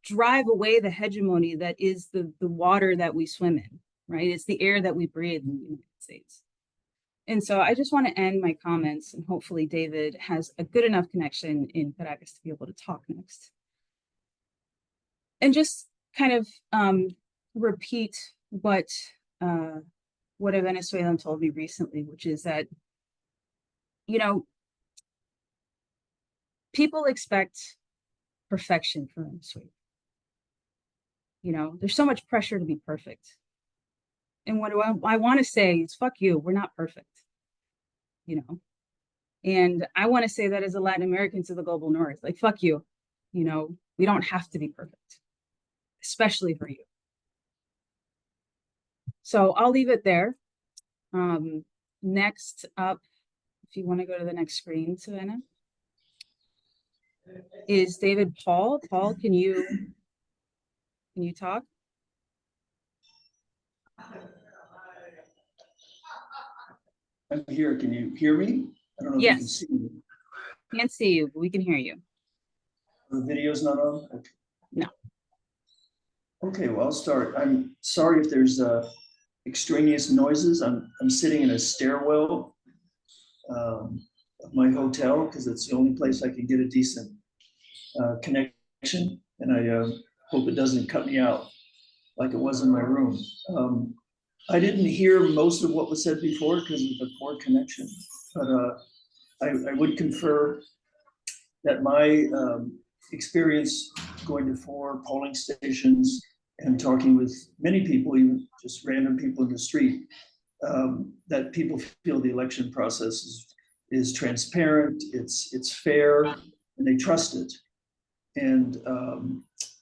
drive away the hegemony that is the water that we swim in, right? It's the air that we breathe in the United States. And so I just want to end my comments, and hopefully David has a good enough connection in Caracas to be able to talk next. And just kind of repeat what a Venezuelan told me recently, which is that, you know, people expect perfection from Venezuela. You know, there's so much pressure to be perfect. And what I want to say is, fuck you, we're not perfect, you know? And I want to say that as a Latin American to the global north, like, fuck you, you know, we don't have to be perfect, especially for you. So I'll leave it there. Next up, if you want to go to the next screen, Savannah, is David Paul. Paul, can you talk? I'm here. Can you hear me? I don't know if you can see me. Can't see you, but we can hear you. The video's not on? Okay. No. Okay, well, I'll start. I'm sorry if there's extraneous noises. I'm sitting in a stairwell of my hotel because it's the only place I can get a decent connection, and I hope it doesn't cut me out like it was in my room. I didn't hear most of what was said before because of the poor connection, but I would confer that my experience going to 4 polling stations and talking with many people, even just random people in the street, that people feel the election process is transparent, it's fair, and they trust it. And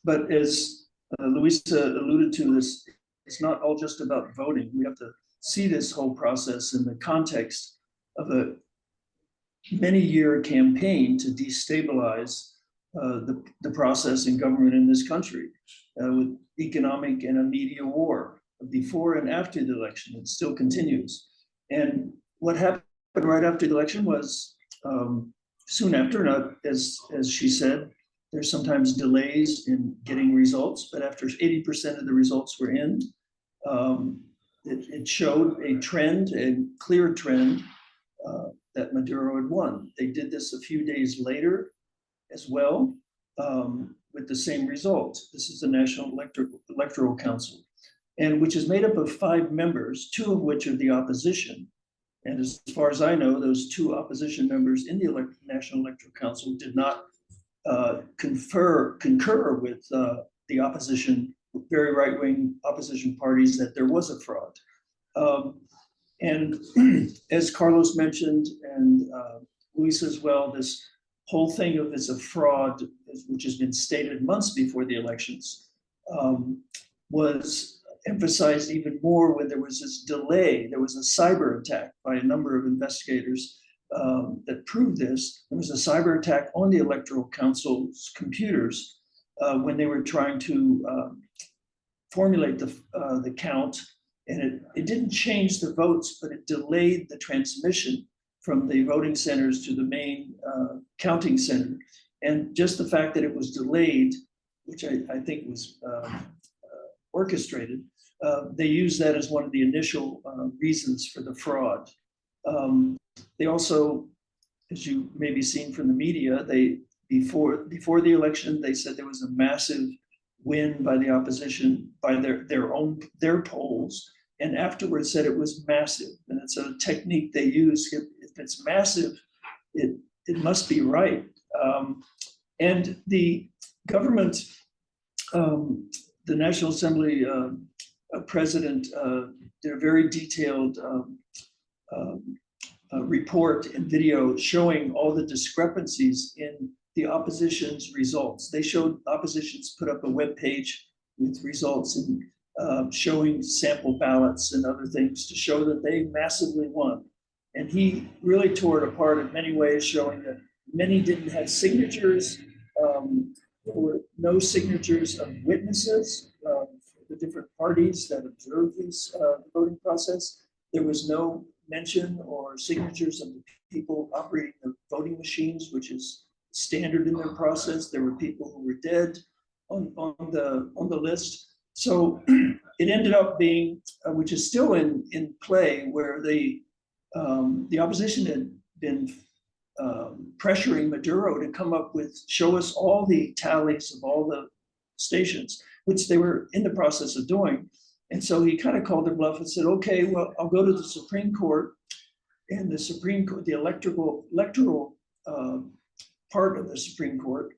but as Luisa alluded to, this it's not all just about voting. We have to see this whole process in the context of a many-year campaign to destabilize the process in government in this country with economic and a media war before and after the election. It still continues. And what happened right after the election was soon after, as she said, there's sometimes delays in getting results, but after 80% of the results were in, it showed a trend, a clear trend, that Maduro had won. They did this a few days later as well, with the same result. This is the National Electoral Council, and which is made up of 5 members, 2 of which are the opposition. And as far as I know, those 2 opposition members in the National Electoral Council did not concur with the opposition, very right-wing opposition parties, that there was a fraud. And as Carlos mentioned, and Luis as well, this whole thing of it's a fraud, which has been stated months before the elections, was emphasized even more when there was this delay. There was a cyber attack by a number of investigators that proved this. There was a cyber attack on the Electoral Council's computers when they were trying to formulate the count. And it didn't change the votes, but it delayed the transmission from the voting centers to the main counting center. And just the fact that it was delayed, which I think was orchestrated, they used that as one of the initial reasons for the fraud. They also, as you may be seen from the media, before the election, they said there was a massive win by the opposition by their polls, and afterwards said it was massive. And it's a technique they use. If it's massive, it must be right. And the government, the National Assembly president did a very detailed report and video showing all the discrepancies in the opposition's results. They showed oppositions put up a web page with results and showing sample ballots and other things to show that they massively won. And he really tore it apart in many ways, showing that many didn't have signatures. There were no signatures of witnesses for the different parties that observed this voting process. There was no mention or signatures of the people operating the voting machines, which is standard in their process. There were people who were dead on the list. So it ended up being, which is still in play, where the opposition had been pressuring Maduro to come up with, show us all the tallies of all the stations, which they were in the process of doing. And so he kind of called their bluff and said, okay, well, I'll go to the Supreme Court, and the Supreme Court, the electoral part of the Supreme Court,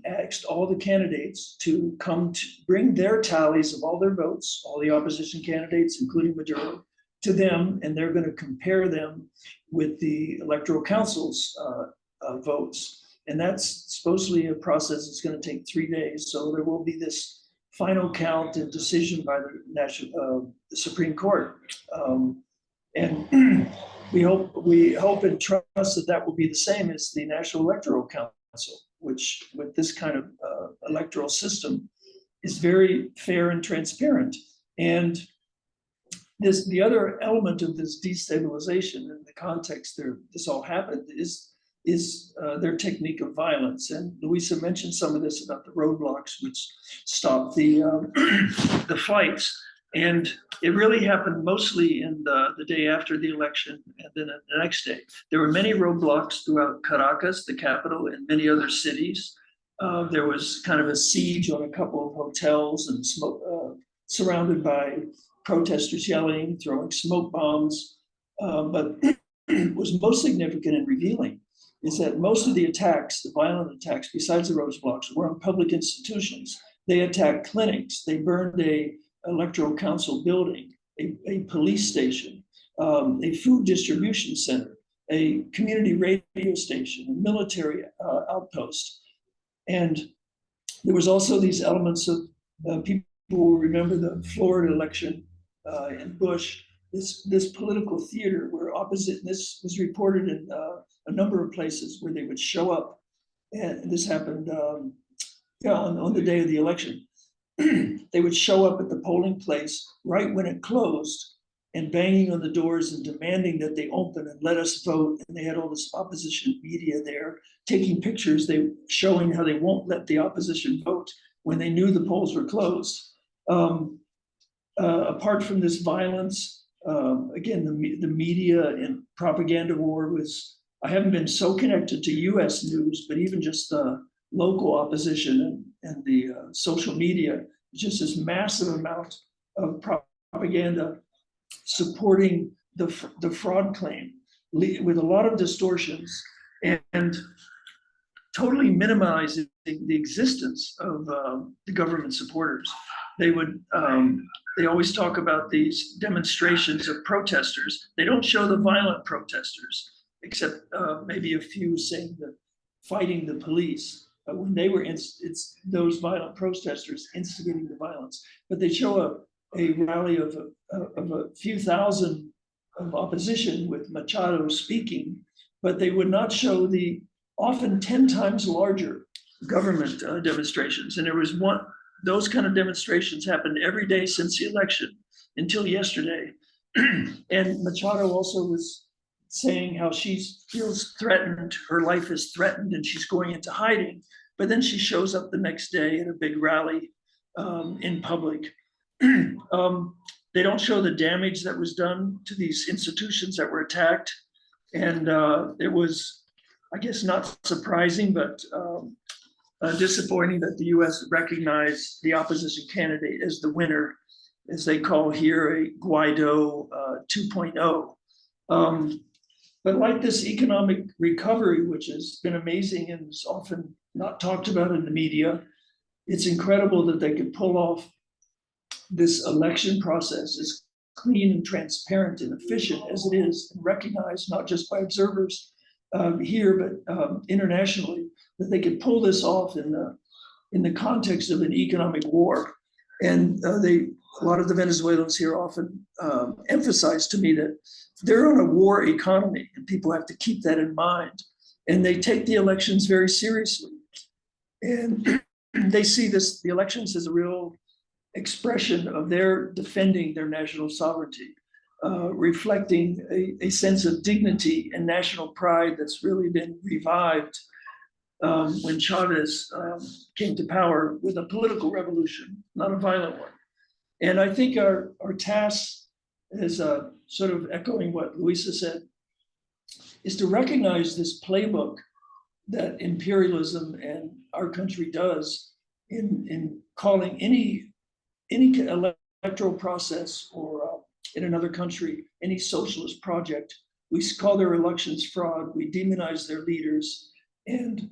asked all the candidates to come to bring their tallies of all their votes, all the opposition candidates, including Maduro, to them, and they're going to compare them with the Electoral Council's votes. And that's supposedly a process that's going to take 3 days. So there will be this final count and decision by the Supreme Court. And we hope and trust that will be the same as the National Electoral Council, which with this kind of electoral system is very fair and transparent. And the other element of this destabilization in the context this all happened is is their technique of violence. And Luisa mentioned some of this about the roadblocks, which stopped the the fights. And it really happened mostly in the day after the election and then the next day. There were many roadblocks throughout Caracas, the capital, and many other cities. There was kind of a siege on a couple of hotels and smoke, surrounded by protesters yelling, throwing smoke bombs. But what was most significant and revealing is that most of the attacks, the violent attacks, besides the roadblocks, were on public institutions. They attacked clinics. They burned a electoral council building, a police station, a food distribution center, a community radio station, a military outpost. And there was also these elements of people who remember the Florida election in Bush, this political theater where opposite, this was reported in a number of places where they would show up. And this happened on the day of the election. They would show up at the polling place right when it closed and banging on the doors and demanding that they open and let us vote. And they had all this opposition media there taking pictures, they showing how they won't let the opposition vote when they knew the polls were closed. Apart from this violence, again, the media and propaganda war was, I haven't been so connected to US news, but even just the local opposition and the social media, just this massive amount of propaganda supporting the fraud claim with a lot of distortions and totally minimizing the existence of the government supporters. They would, they always talk about these demonstrations of protesters. They don't show the violent protesters, except maybe a few saying that fighting the police. When they were, it's those violent protesters instigating the violence. But they show a rally of a few thousand of opposition with Machado speaking, but they would not show the often 10 times larger government demonstrations. And there was one, those kind of demonstrations happened every day since the election until yesterday. And Machado also was saying how she feels threatened, her life is threatened and she's going into hiding. But then she shows up the next day at a big rally in public. They don't show the damage that was done to these institutions that were attacked. And it was, I guess, not surprising, but disappointing that the US recognized the opposition candidate as the winner, as they call here a Guaido 2.0. But like this economic recovery, which has been amazing and is often not talked about in the media, it's incredible that they could pull off this election process as clean and transparent and efficient as it is, and recognized not just by observers here, but internationally, that they could pull this off in the context of an economic war. And a lot of the Venezuelans here often emphasize to me that they're on a war economy, and people have to keep that in mind. And they take the elections very seriously. And they see the elections as a real expression of their defending their national sovereignty, reflecting a sense of dignity and national pride that's really been revived when Chavez came to power with a political revolution, not a violent one. And I think our task is sort of echoing what Luisa said, is to recognize this playbook that imperialism and our country does in calling any electoral process or in another country, any socialist project. We call their elections fraud, we demonize their leaders, and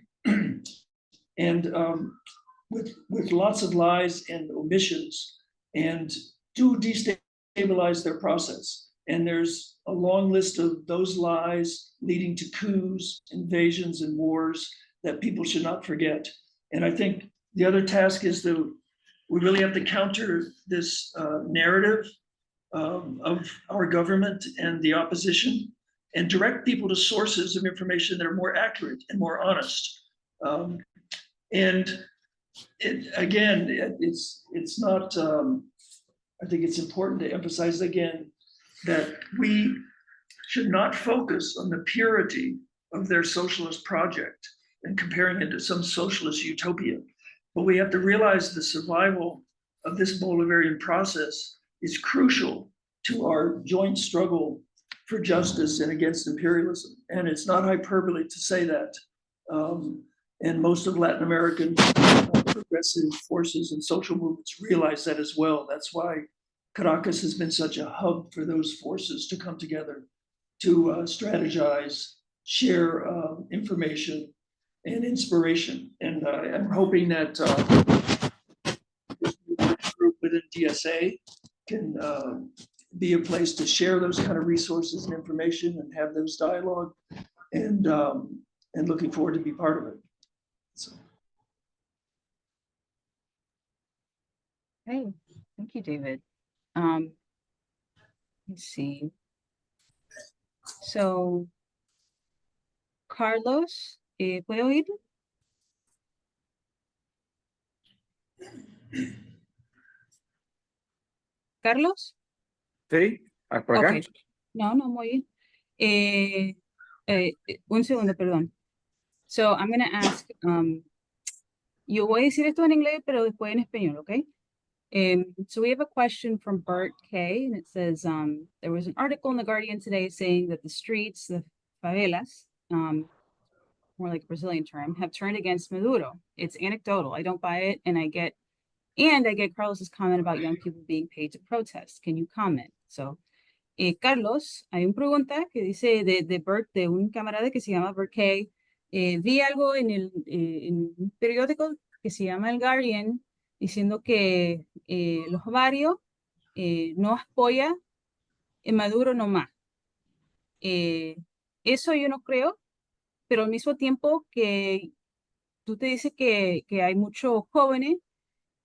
with lots of lies and omissions, and do destabilize their process. And there's a long list of those lies leading to coups, invasions, and wars that people should not forget. And I think the other task is we really have to counter this narrative of our government and the opposition, and direct people to sources of information that are more accurate and more honest. And it's not, I think it's important to emphasize again that we should not focus on the purity of their socialist project and comparing it to some socialist utopia. But we have to realize the survival of this Bolivarian process is crucial to our joint struggle for justice and against imperialism. And it's not hyperbole to say that. And most of Latin American progressive forces and social movements realize that as well. That's why Caracas has been such a hub for those forces to come together, to strategize, share information and inspiration. And I'm hoping that this group within DSA can be a place to share those kind of resources and information and have those dialogue, and looking forward to be part of it. So. Okay, thank you, David. Let's see. So, Carlos, ¿puede oír? Carlos? ¿Sí? ¿Por acá? Ok. No, muy bien. Un segundo, perdón. So, I'm going to ask, yo voy a decir esto en inglés, pero después en español, okay? So we have a question from Bert K, and it says, there was an article in The Guardian today saying that the streets, the favelas, more like a Brazilian term, have turned against Maduro. It's anecdotal. I don't buy it, and I get Carlos's comment about young people being paid to protest. Can you comment? So, Carlos, hay una pregunta que dice de Bert, de un camarada que se llama Bert K. Vi algo en un periódico que se llama El Guardian, diciendo que los varios no apoya en Maduro nomás. Eso yo no creo, pero al mismo tiempo que tú te dices que hay muchos jóvenes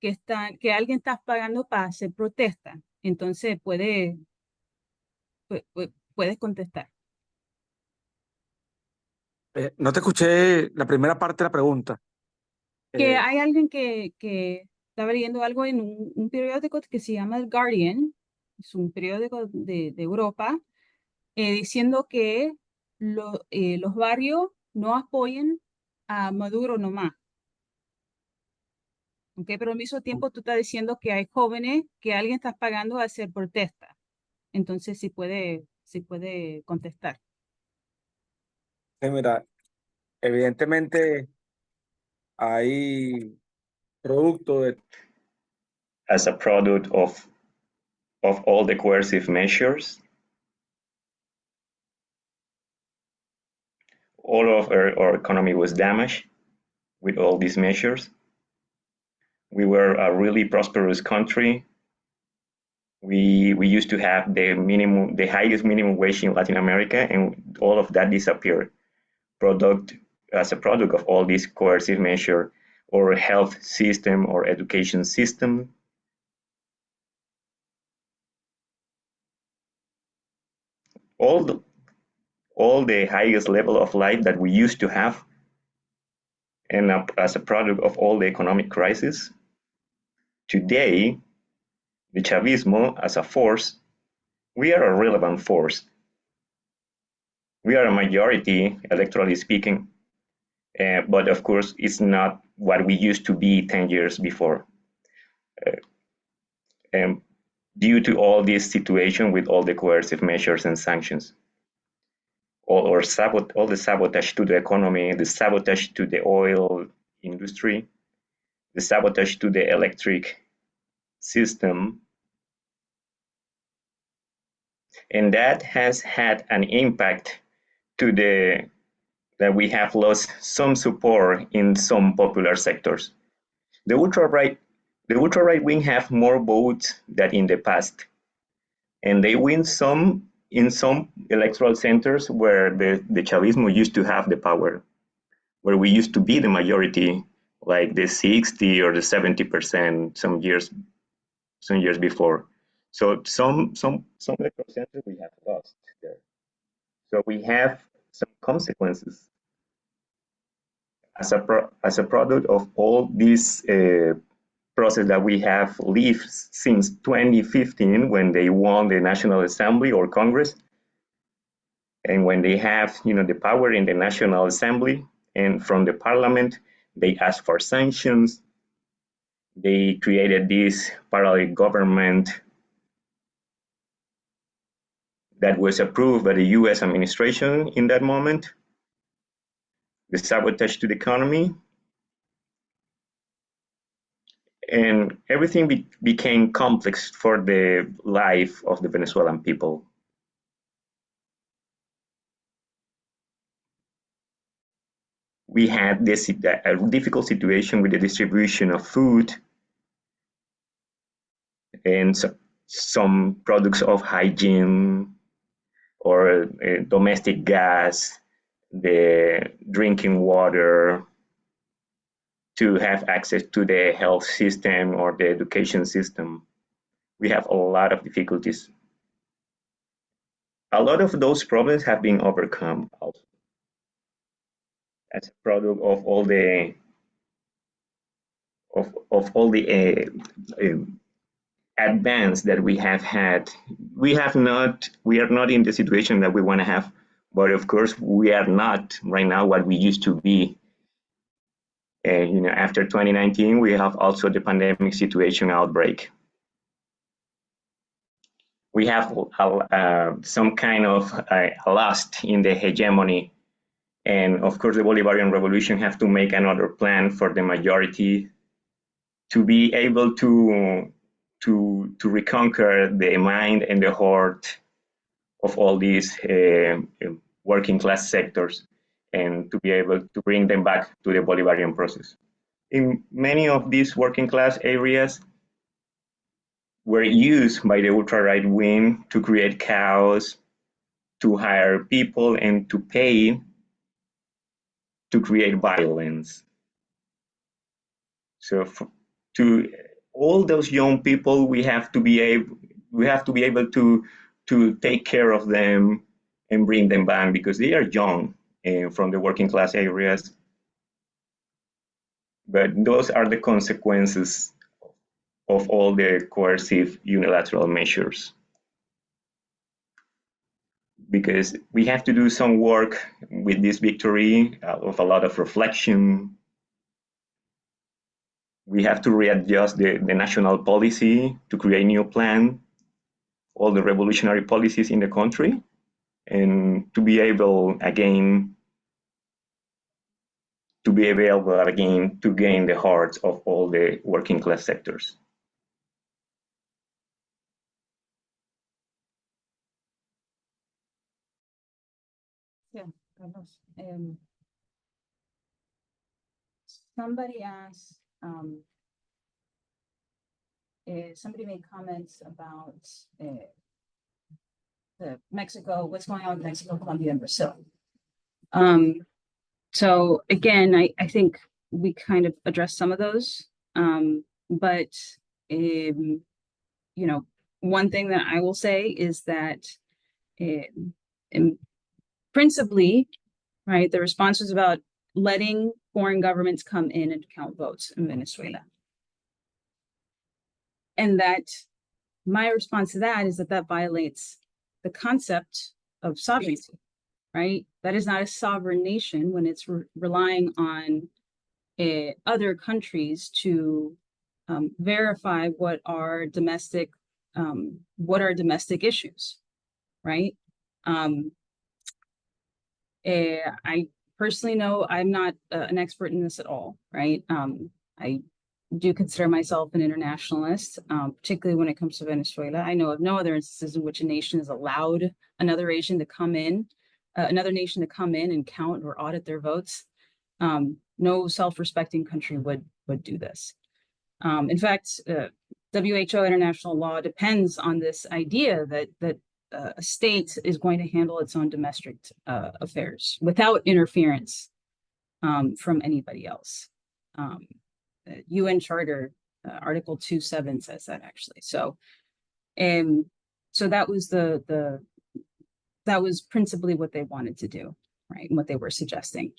que alguien está pagando para hacer protesta. Entonces puedes contestar. No te escuché la primera parte de la pregunta. Que hay alguien que estaba leyendo algo en un periódico que se llama El Guardian, es un periódico de Europa, diciendo que los barrios no apoyan a Maduro nomás. Okay, pero al mismo tiempo tú estás diciendo que hay jóvenes que alguien está pagando a hacer protesta. Entonces sí puede contestar. Sí, mira, evidentemente hay producto de As a product of all the coercive measures, all of our economy was damaged with all these measures. We were a really prosperous country. We used to have the highest minimum wage in Latin America, and all of that disappeared. As a product of all these coercive measures, or health system or education system. All the highest level of life that we used to have, and as a product of all the economic crisis. Today, the Chavismo as a force, we are a relevant force. We are a majority, electorally speaking, but of course, it's not what we used to be 10 years before. Due to all this situation with all the coercive measures and sanctions. All the sabotage to the economy, the sabotage to the oil industry, the sabotage to the electric system. And that has had an impact to that we have lost some support in some popular sectors. The ultra-right wing have more votes than in the past, and they win some in some electoral centers where the Chavismo used to have the power, where we used to be the majority, like the 60 or the 70% some years before. So some electoral centers we have lost there. So we have some consequences as a product of all this process that we have lived since 2015, when they won the National Assembly or Congress, And when they have, the power in the National Assembly and from the Parliament, they ask for sanctions. They created this parallel government that was approved by the US administration in that moment. The sabotage to the economy. And everything became complex for the life of the Venezuelan people. We had a difficult situation with the distribution of food and some products of hygiene or domestic gas, the drinking water, to have access to the health system or the education system. We have a lot of difficulties. A lot of those problems have been overcome also as a product of all the advance that we have had. We are not in the situation that we want to have, but of course we are not right now what we used to be. After 2019, we have also the pandemic situation outbreak. We have some kind of lost in the hegemony. And of course, the Bolivarian Revolution have to make another plan for the majority to be able to reconquer the mind and the heart of all these working class sectors and to be able to bring them back to the Bolivarian process. In many of these working class areas were used by the ultra-right wing to create chaos, to hire people and to pay to create violence. So to all those young people, we have to be able to take care of them and bring them back because they are young from the working class areas. But those are the consequences of all the coercive unilateral measures. Because we have to do some work with this victory of a lot of reflection. We have to readjust the national policy to create a new plan, all the revolutionary policies in the country, and to be able again to gain the hearts of all the working class sectors. Yeah, Carlos. Somebody asked, somebody made comments about what's going on with Mexico, Colombia, and Brazil. So again, I think we kind of addressed some of those, but one thing that I will say is that principally, right, the response was about letting foreign governments come in and count votes in Venezuela. And that my response to that is that violates the concept of sovereignty, right? That is not a sovereign nation when it's relying on other countries to verify what are domestic issues, right? I personally know I'm not an expert in this at all, right? I do consider myself an internationalist, particularly when it comes to Venezuela. I know of no other instances in which a nation has allowed another nation to come in and count or audit their votes. No self-respecting country would do this. In fact, WHO international law depends on this idea that a state is going to handle its own domestic affairs without interference from anybody else. UN Charter, Article 2.7 says that actually. So that was that was principally what they wanted to do, right? And what they were suggesting.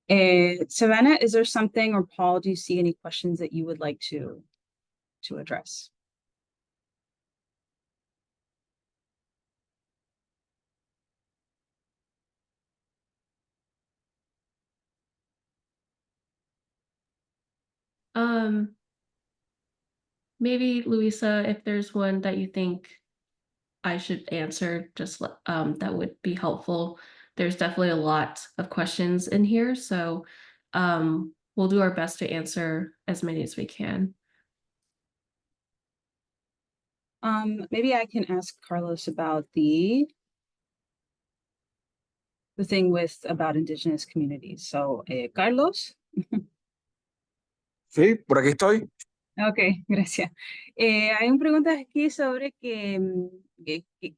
Savannah, is there something, or Paul, do you see any questions that you would like to address? Maybe Luisa, if there's one that you think I should answer, just that would be helpful. There's definitely a lot of questions in here, so we'll do our best to answer as many as we can. Maybe I can ask Carlos about the thing about indigenous communities. So, Carlos. Sí, por aquí estoy. Ok, gracias. Hay una pregunta aquí sobre qué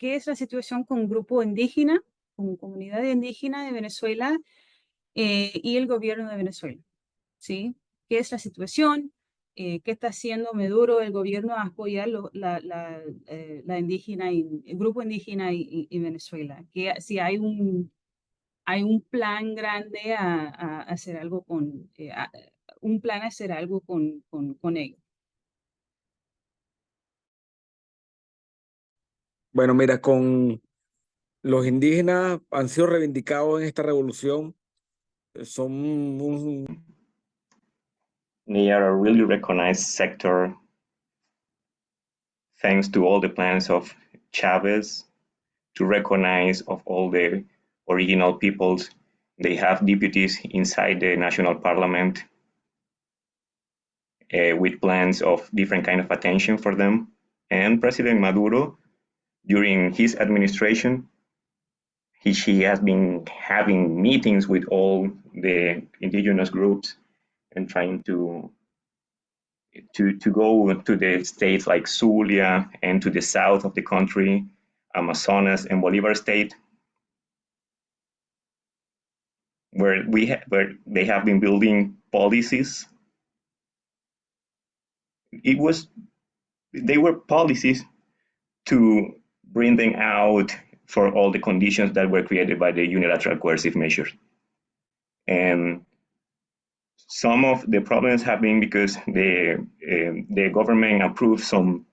es la situación con grupo indígena, con comunidad indígena de Venezuela y el gobierno de Venezuela. ¿Sí? ¿Qué es la situación? ¿Qué está haciendo Maduro, el gobierno, a apoyar la indígena y el grupo indígena y Venezuela? Si hay un plan grande a hacer algo un plan a hacer algo con ellos. Bueno, mira, con los indígenas han sido reivindicados en esta revolución. Son un, They are a really recognized sector thanks to all the plans of Chavez to recognize of all the original peoples. They have deputies inside the national parliament with plans of different kind of attention for them. And President Maduro, during his administration, he has been having meetings with all the indigenous groups and trying to go to the states like Zulia and to the south of the country, Amazonas and Bolivar state, where they have been building policies. They were policies to bring them out for all the conditions that were created by the unilateral coercive measures. And some of the problems have been because the government approved some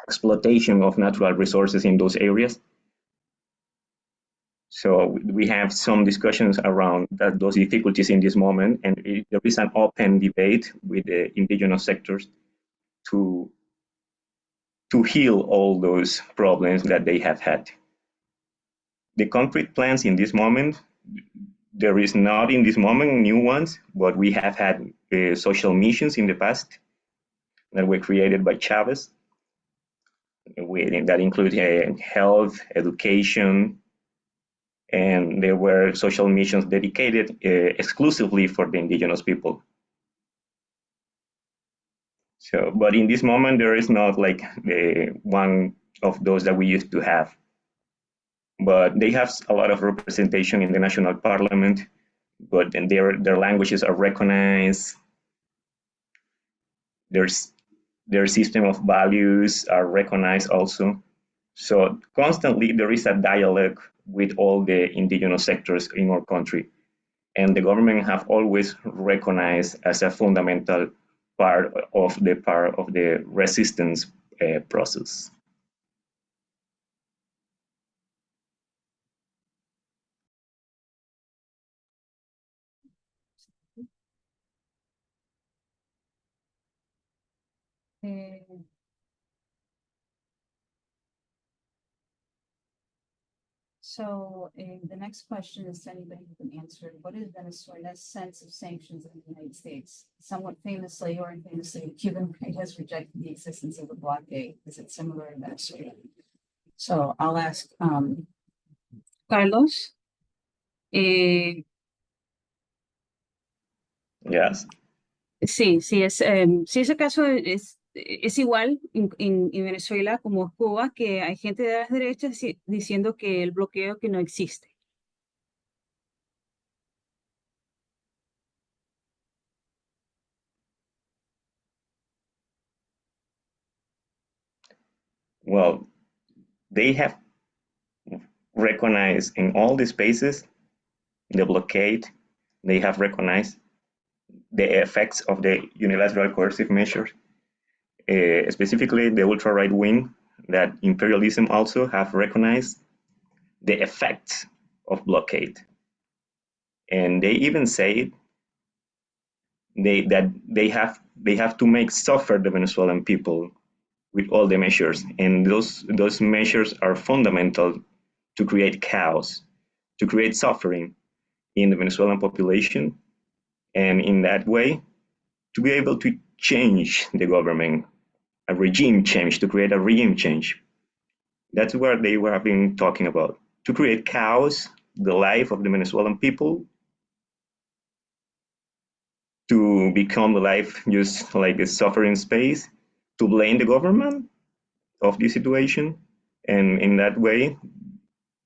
exploitation of natural resources in those areas. So we have some discussions around those difficulties in this moment, and there is an open debate with the indigenous sectors to heal all those problems that they have had. The concrete plans in this moment, there is not in this moment new ones, but we have had social missions in the past that were created by Chavez that include health, education, and there were social missions dedicated exclusively for the indigenous people. So, but in this moment, there is not like one of those that we used to have. But they have a lot of representation in the national parliament, but then their languages are recognized. Their system of values are recognized also. So constantly there is a dialogue with all the indigenous sectors in our country. And the government have always recognized as a fundamental part of the resistance process. So the next question is to anybody who can answer. What is Venezuela's sense of sanctions in the United States? Somewhat famously or infamously, the Cuban right has rejected the existence of the blockade. Is it similar in Venezuela? So I'll ask Carlos. Yes. Sí, ese caso es igual en Venezuela como Cuba, que hay gente de las derechas diciendo que el bloqueo que no existe. Well, they have recognized in all the spaces the blockade. They have recognized the effects of the unilateral coercive measures, specifically the ultra-right wing, that imperialism also have recognized the effects of blockade. And they even say they have to make suffer the Venezuelan people with all the measures, and those measures are fundamental to create chaos, to create suffering in the Venezuelan population, and in that way to be able to change the government, a regime change, to create a regime change. That's what they were been talking about, to create chaos, the life of the Venezuelan people, to become the life just like a suffering space, to blame the government of the situation, and in that way,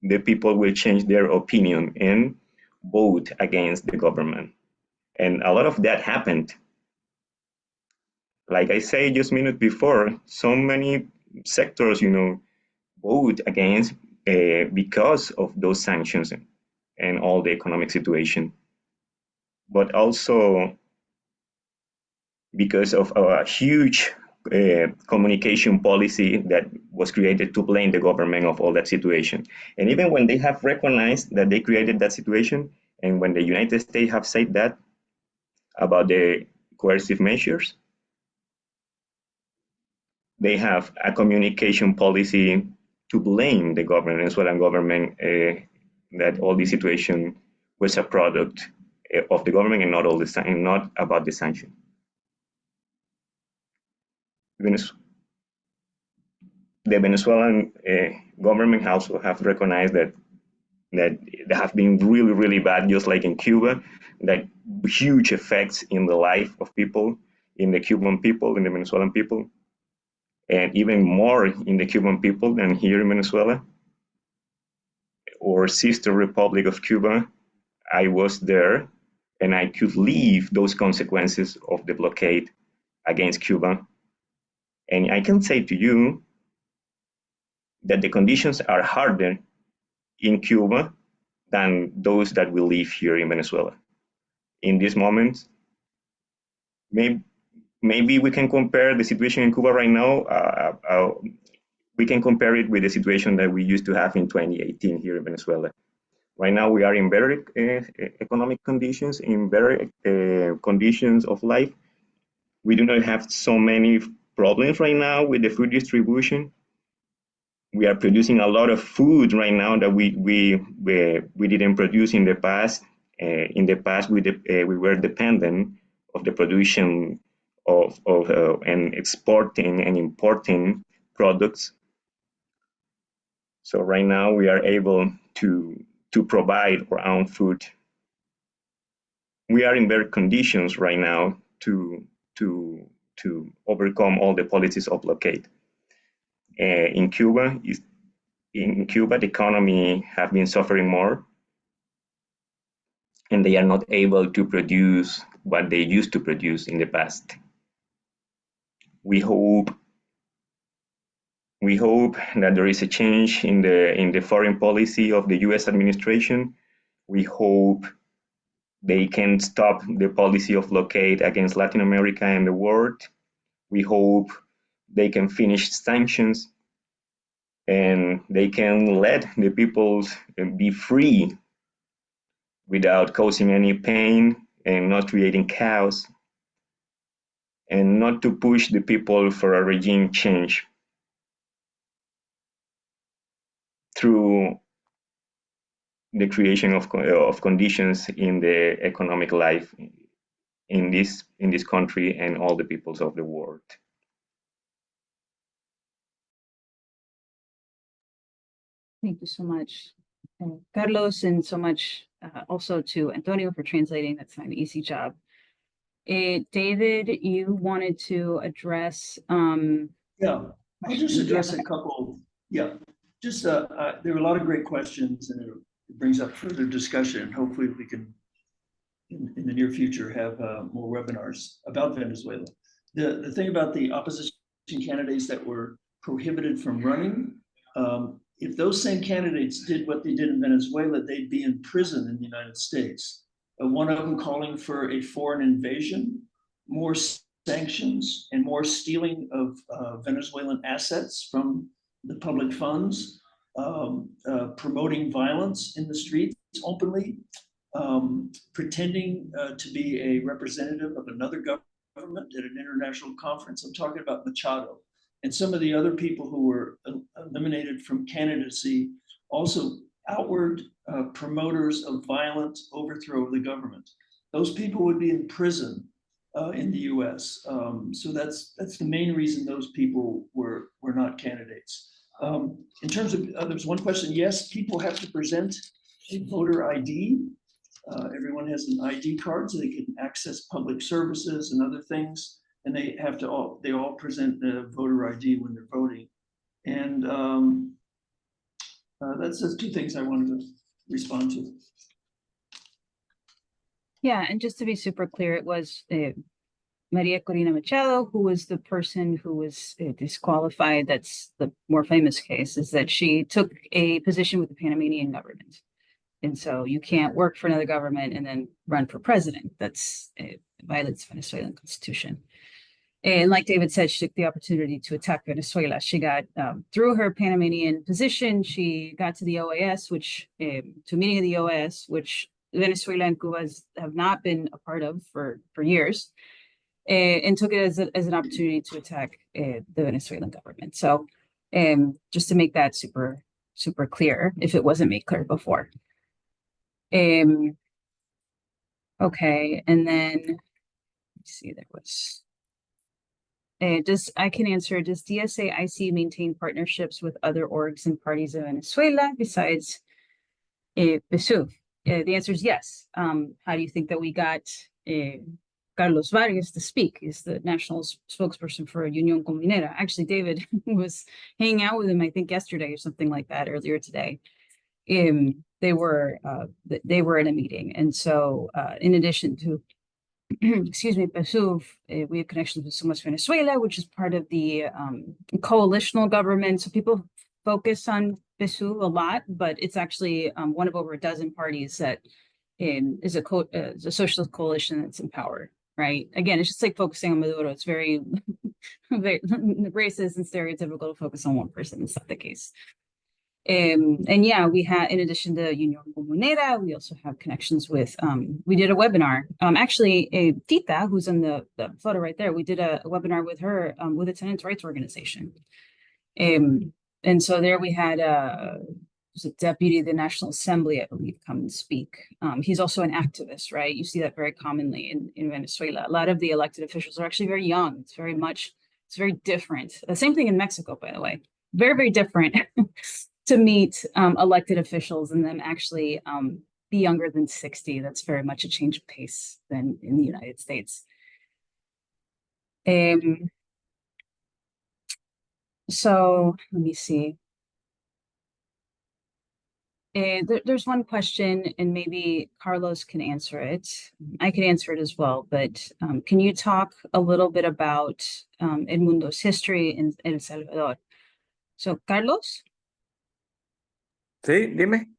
the people will change their opinion and vote against the government. And a lot of that happened. Like I said just a minute before, so many sectors, vote against because of those sanctions and all the economic situation, but also because of a huge communication policy that was created to blame the government of all that situation. And even when they have recognized that they created that situation, and when the United States have said that about the coercive measures, they have a communication policy to blame the government, Venezuelan government, that all this situation was a product of the government and not about the sanction. The Venezuelan government also have recognized that they have been really, really bad, just like in Cuba, that huge effects in the life of people, in the Cuban people, in the Venezuelan people, and even more in the Cuban people than here in Venezuela, or sister Republic of Cuba. I was there and I could leave those consequences of the blockade against Cuba. And I can say to you that the conditions are harder in Cuba than those that we live here in Venezuela. In this moment, maybe we can compare the situation in Cuba right now. We can compare it with the situation that we used to have in 2018 here in Venezuela. Right now, we are in better economic conditions, in better conditions of life. We do not have so many problems right now with the food distribution. We are producing a lot of food right now that we didn't produce in the past. In the past, we were dependent of the production of and exporting and importing products. So right now we are able to provide our own food. We are in better conditions right now to overcome all the policies of blockade. In Cuba, the economy have been suffering more, and they are not able to produce what they used to produce in the past. We hope that there is a change in the foreign policy of the U.S. administration. We hope they can stop the policy of blockade against Latin America and the world. We hope they can finish sanctions and they can let the people be free without causing any pain and not creating chaos, and not to push the people for a regime change through the creation of conditions in the economic life in this country and all the peoples of the world. Thank you so much, Carlos, and so much also to Antonio for translating. That's not an easy job. David, you wanted to address. Yeah, I'll just address a couple. Yeah, just there were a lot of great questions, and it brings up further discussion. Hopefully, we can in the near future have more webinars about Venezuela. The thing about the opposition candidates that were prohibited from running, if those same candidates did what they did in Venezuela, they'd be in prison in the United States. One of them calling for a foreign invasion, more sanctions, and more stealing of Venezuelan assets from the public funds, promoting violence in the streets openly. pretending to be a representative of another government at an international conference. I'm talking about Machado and some of the other people who were eliminated from candidacy, also outward promoters of violent overthrow of the government. Those people would be in prison in the US. So that's the main reason those people were not candidates. In terms of, there's one question, yes, people have to present a voter ID. Everyone has an ID card so they can access public services and other things. And they have to all present the voter ID when they're voting. And that's just two things I wanted to respond to. Yeah, and just to be super clear, it was Maria Corina Machado, who was the person who was disqualified. That's the more famous case, is that she took a position with the Panamanian government. And so you can't work for another government and then run for president. That's violates Venezuelan constitution. And like David said, she took the opportunity to attack Venezuela. She got, through her Panamanian position, she got to the OAS, which, to a meeting of the OAS, which Venezuela and Cuba have not been a part of for years, and took it as an opportunity to attack the Venezuelan government. So just to make that super clear, if it wasn't made clear before. Okay, and then let's see, there was I can answer, does DSA IC maintain partnerships with other orgs and parties in Venezuela besides PSUV? The answer is yes. How do you think that we got Carlos Vargas to speak? He's the national spokesperson for Unión Comunera. Actually, David was hanging out with him, I think yesterday or something like that, earlier today. They were in a meeting. And so in addition to excuse me, PSUV, we have connections with Somos Venezuela, which is part of the coalitional government. So people focus on PSUV a lot, but it's actually one of over a dozen parties that is a socialist coalition that's in power, right? Again, it's just like focusing on Maduro. It's very, very racist and stereotypical to focus on one person. It's not the case. And yeah, we had, in addition to Unión Comunera, we also have connections with, we did a webinar. Actually, Tita, who's in the photo right there, we did a webinar with her, with a tenants' rights organization. And so there we had was a deputy of the National Assembly, I believe, come and speak. He's also an activist, right? You see that very commonly in Venezuela. A lot of the elected officials are actually very young. It's very different. The same thing in Mexico, by the way. Very, very different. To meet elected officials and them actually be younger than 60. That's very much a change of pace than in the United States. So let me see. There's one question, and maybe Carlos can answer it. I can answer it as well, but can you talk a little bit about Edmundo's history in El Salvador? So, Carlos? Sí, dime.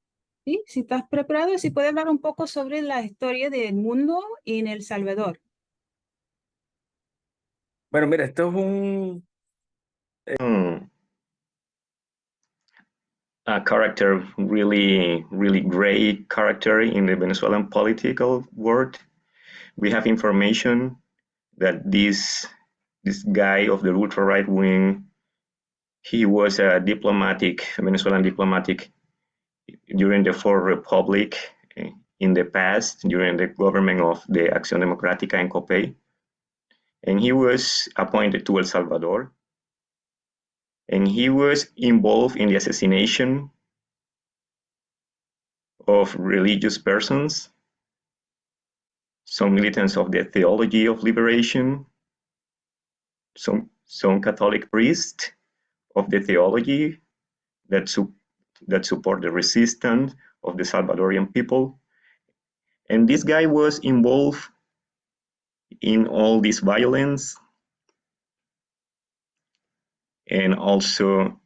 Sí, si estás preparado, si puedes hablar un poco sobre la historia de Edmundo en El Salvador. Bueno, mira, esto es un... A character, really great character in the Venezuelan political world. We have information that this guy of the ultra right wing, he was a Venezuelan diplomatic during the Fourth Republic in the past, during the government of the Acción Democrática en COPEI. And he was appointed to El Salvador. And he was involved in the assassination of religious persons, some militants of the theology of liberation, some Catholic priests of the theology that support the resistance of the Salvadorian people. And this guy was involved in all this violence, and also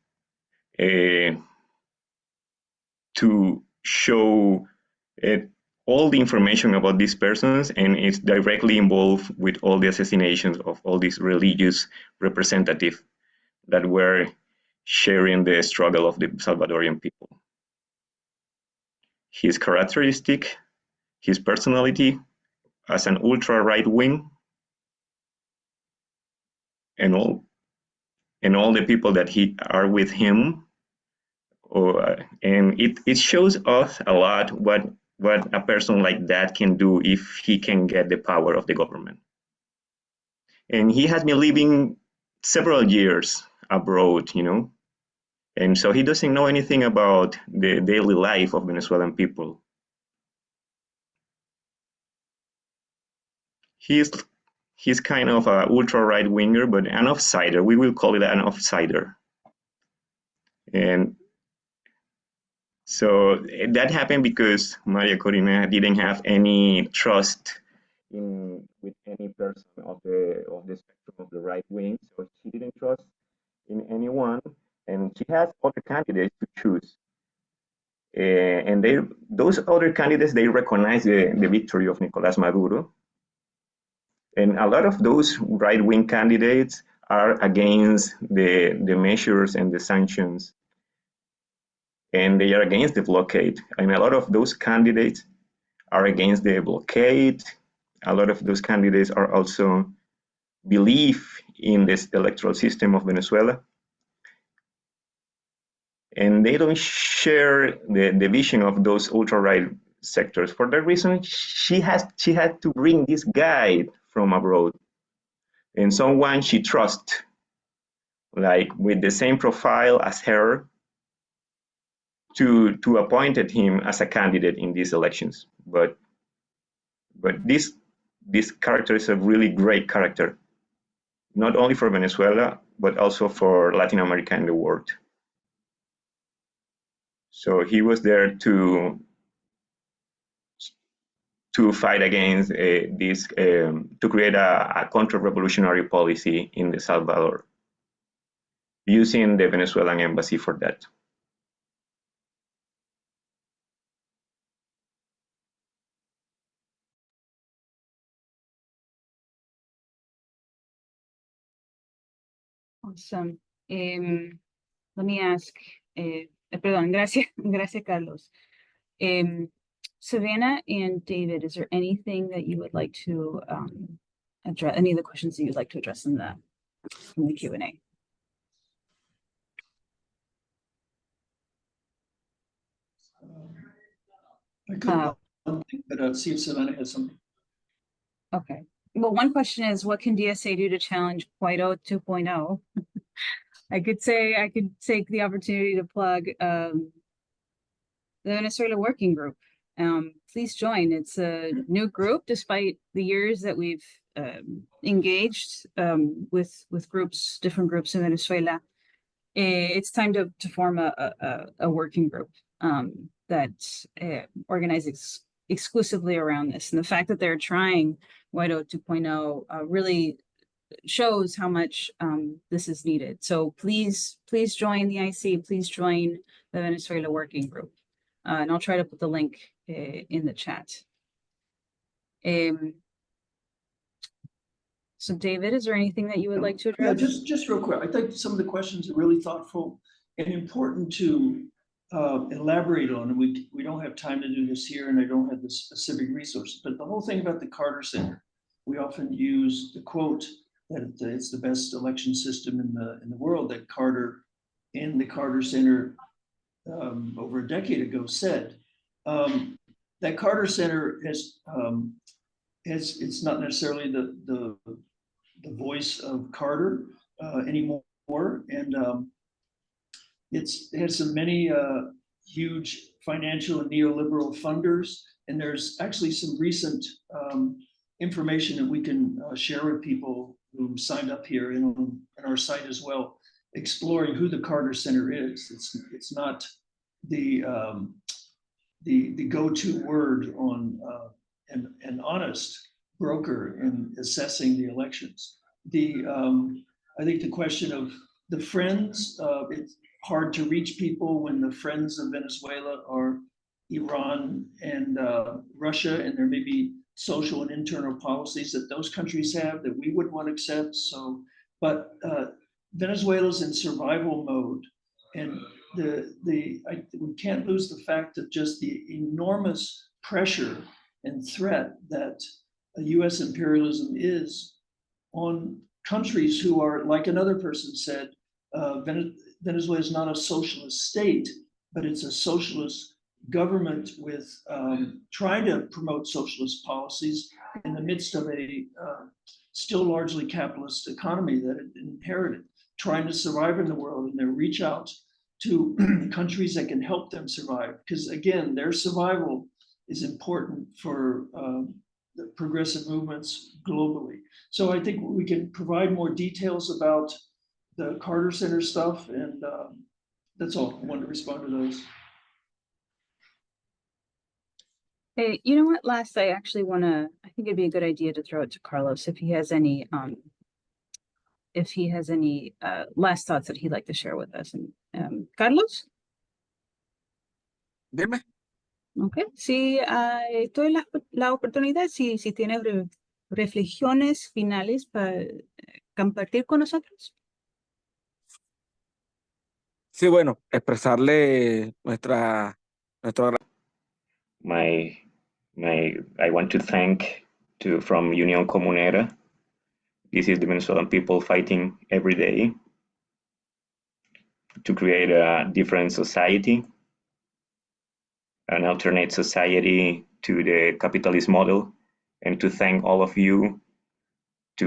to show all the information about these persons, and it's directly involved with all the assassinations of all these religious representatives that were sharing the struggle of the Salvadorian people. His characteristic, his personality as an ultra right wing, and all the people that are with him, and it shows us a lot what a person like that can do if he can get the power of the government. And he has been living several years abroad, and so he doesn't know anything about the daily life of Venezuelan people. He's kind of an ultra right winger, but an offsider. We will call it an offsider. And so that happened because Maria Corina didn't have any trust with any person of the spectrum of the right wing. So she didn't trust in anyone, and she has other candidates to choose. And those other candidates, they recognize the victory of Nicolás Maduro. And a lot of those right-wing candidates are against the measures and the sanctions. And they are against the blockade. I mean, a lot of those candidates are against the blockade. A lot of those candidates are also believe in this electoral system of Venezuela. And they don't share the vision of those ultra-right sectors. For that reason, she had to bring this guy from abroad, and someone she trusts, like with the same profile as her, to appointed him as a candidate in these elections. But this character is a really great character, not only for Venezuela, but also for Latin America and the world. So he was there to fight against this, to create a counter-revolutionary policy in El Salvador, using the Venezuelan embassy for that. Awesome. Let me ask, perdón, gracias, Carlos. Savannah and David, is there anything that you would like to address, any of the questions that you'd like to address in the Q&A? I could think, but see if Savannah has something. Okay. Well, one question is, what can DSA do to challenge Guaido 2.0? I could take the opportunity to plug the Venezuela Working Group. Please join. It's a new group, despite the years that we've engaged with groups, different groups in Venezuela. It's time to form a working group that organizes exclusively around this. And the fact that they're trying Guaido 2.0 really shows how much this is needed. So please join the IC, please join the Venezuela Working Group. And I'll try to put the link in the chat. So David, is there anything that you would like to address? Yeah, just real quick. I think some of the questions are really thoughtful and important to elaborate on. And we don't have time to do this here, and I don't have the specific resources. But the whole thing about the Carter Center, we often use the quote that it's the best election system in the world that Carter in the Carter Center over a decade ago said. That Carter Center has it's not necessarily the voice of Carter anymore, and it has some many huge financial and neoliberal funders, and there's actually some recent information that we can share with people who signed up here and on our site as well, exploring who the Carter Center is. It's not the go-to word on an honest broker in assessing the elections. I think the question of the friends, it's hard to reach people when the friends of Venezuela are Iran and Russia, and there may be social and internal policies that those countries have that we wouldn't want to accept. So, but Venezuela's in survival mode, and we can't lose the fact of just the enormous pressure and threat that US imperialism is on countries who are, like another person said, Venezuela is not a socialist state, but it's a socialist government with trying to promote socialist policies in the midst of a still largely capitalist economy that it inherited, trying to survive in the world, and they reach out to countries that can help them survive. Because again, their survival is important for the progressive movements globally. So I think we can provide more details about the Carter Center stuff, and that's all. I wanted to respond to those. Hey, you know what? Last, I actually I think it'd be a good idea to throw it to Carlos if he has any last thoughts that he'd like to share with us. And Carlos? Dime. Okay, sí, doy la oportunidad si tiene reflexiones finales para compartir con nosotros. Sí, bueno, expresarle nuestro I want to thank from Unión Comunera. This is the Venezuelan people fighting every day to create a different society, an alternate society to the capitalist model, and to thank all of you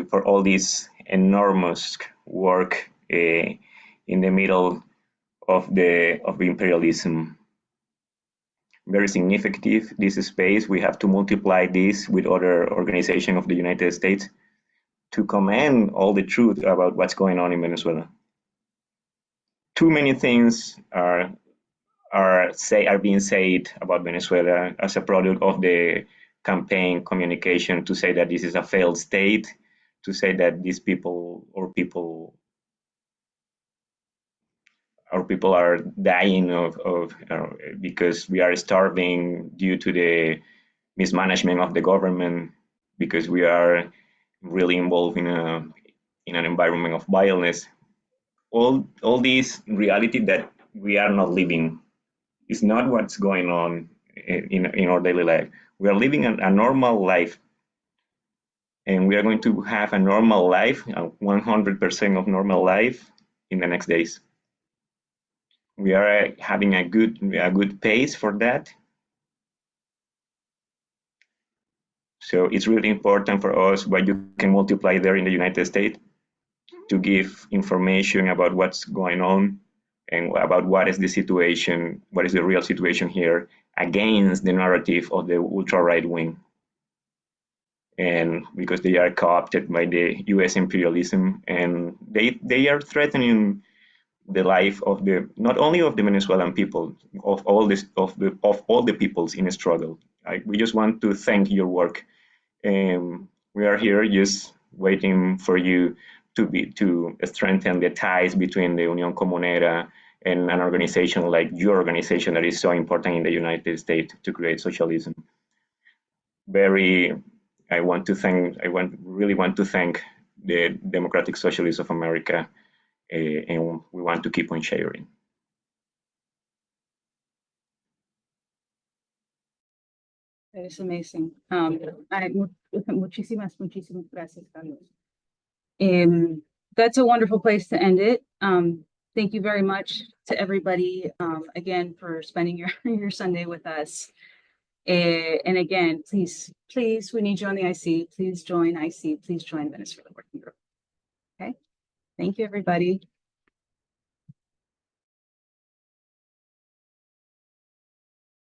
for all this enormous work in the middle of the imperialism. Very significant, this space. We have to multiply this with other organizations of the United States to command all the truth about what's going on in Venezuela. Too many things are being said about Venezuela as a product of the campaign communication, to say that this is a failed state, to say that these people are dying because we are starving due to the mismanagement of the government, because we are really involved in an environment of violence. All these reality that we are not living is not what's going on in our daily life. We are living a normal life, and we are going to have a normal life, 100% of normal life in the next days. We are having a good pace for that. So it's really important for us what you can multiply there in the United States to give information about what's going on and about what is the situation, what is the real situation here against the narrative of the ultra right wing. And because they are co-opted by the US imperialism, and they are threatening the life of not only of the Venezuelan people, of all the peoples in a struggle. We just want to thank your work. We are here just waiting for you to strengthen the ties between the Unión Comunera and an organization like your organization that is so important in the United States to create socialism. I really want to thank the Democratic Socialists of America, and we want to keep on sharing. That is amazing. Muchísimas gracias, Carlos. That's a wonderful place to end it. Thank you very much to everybody again for spending your Sunday with us. And again, please, we need you on the IC. Please join IC. Please join Venezuela Working Group. Okay. Thank you, everybody.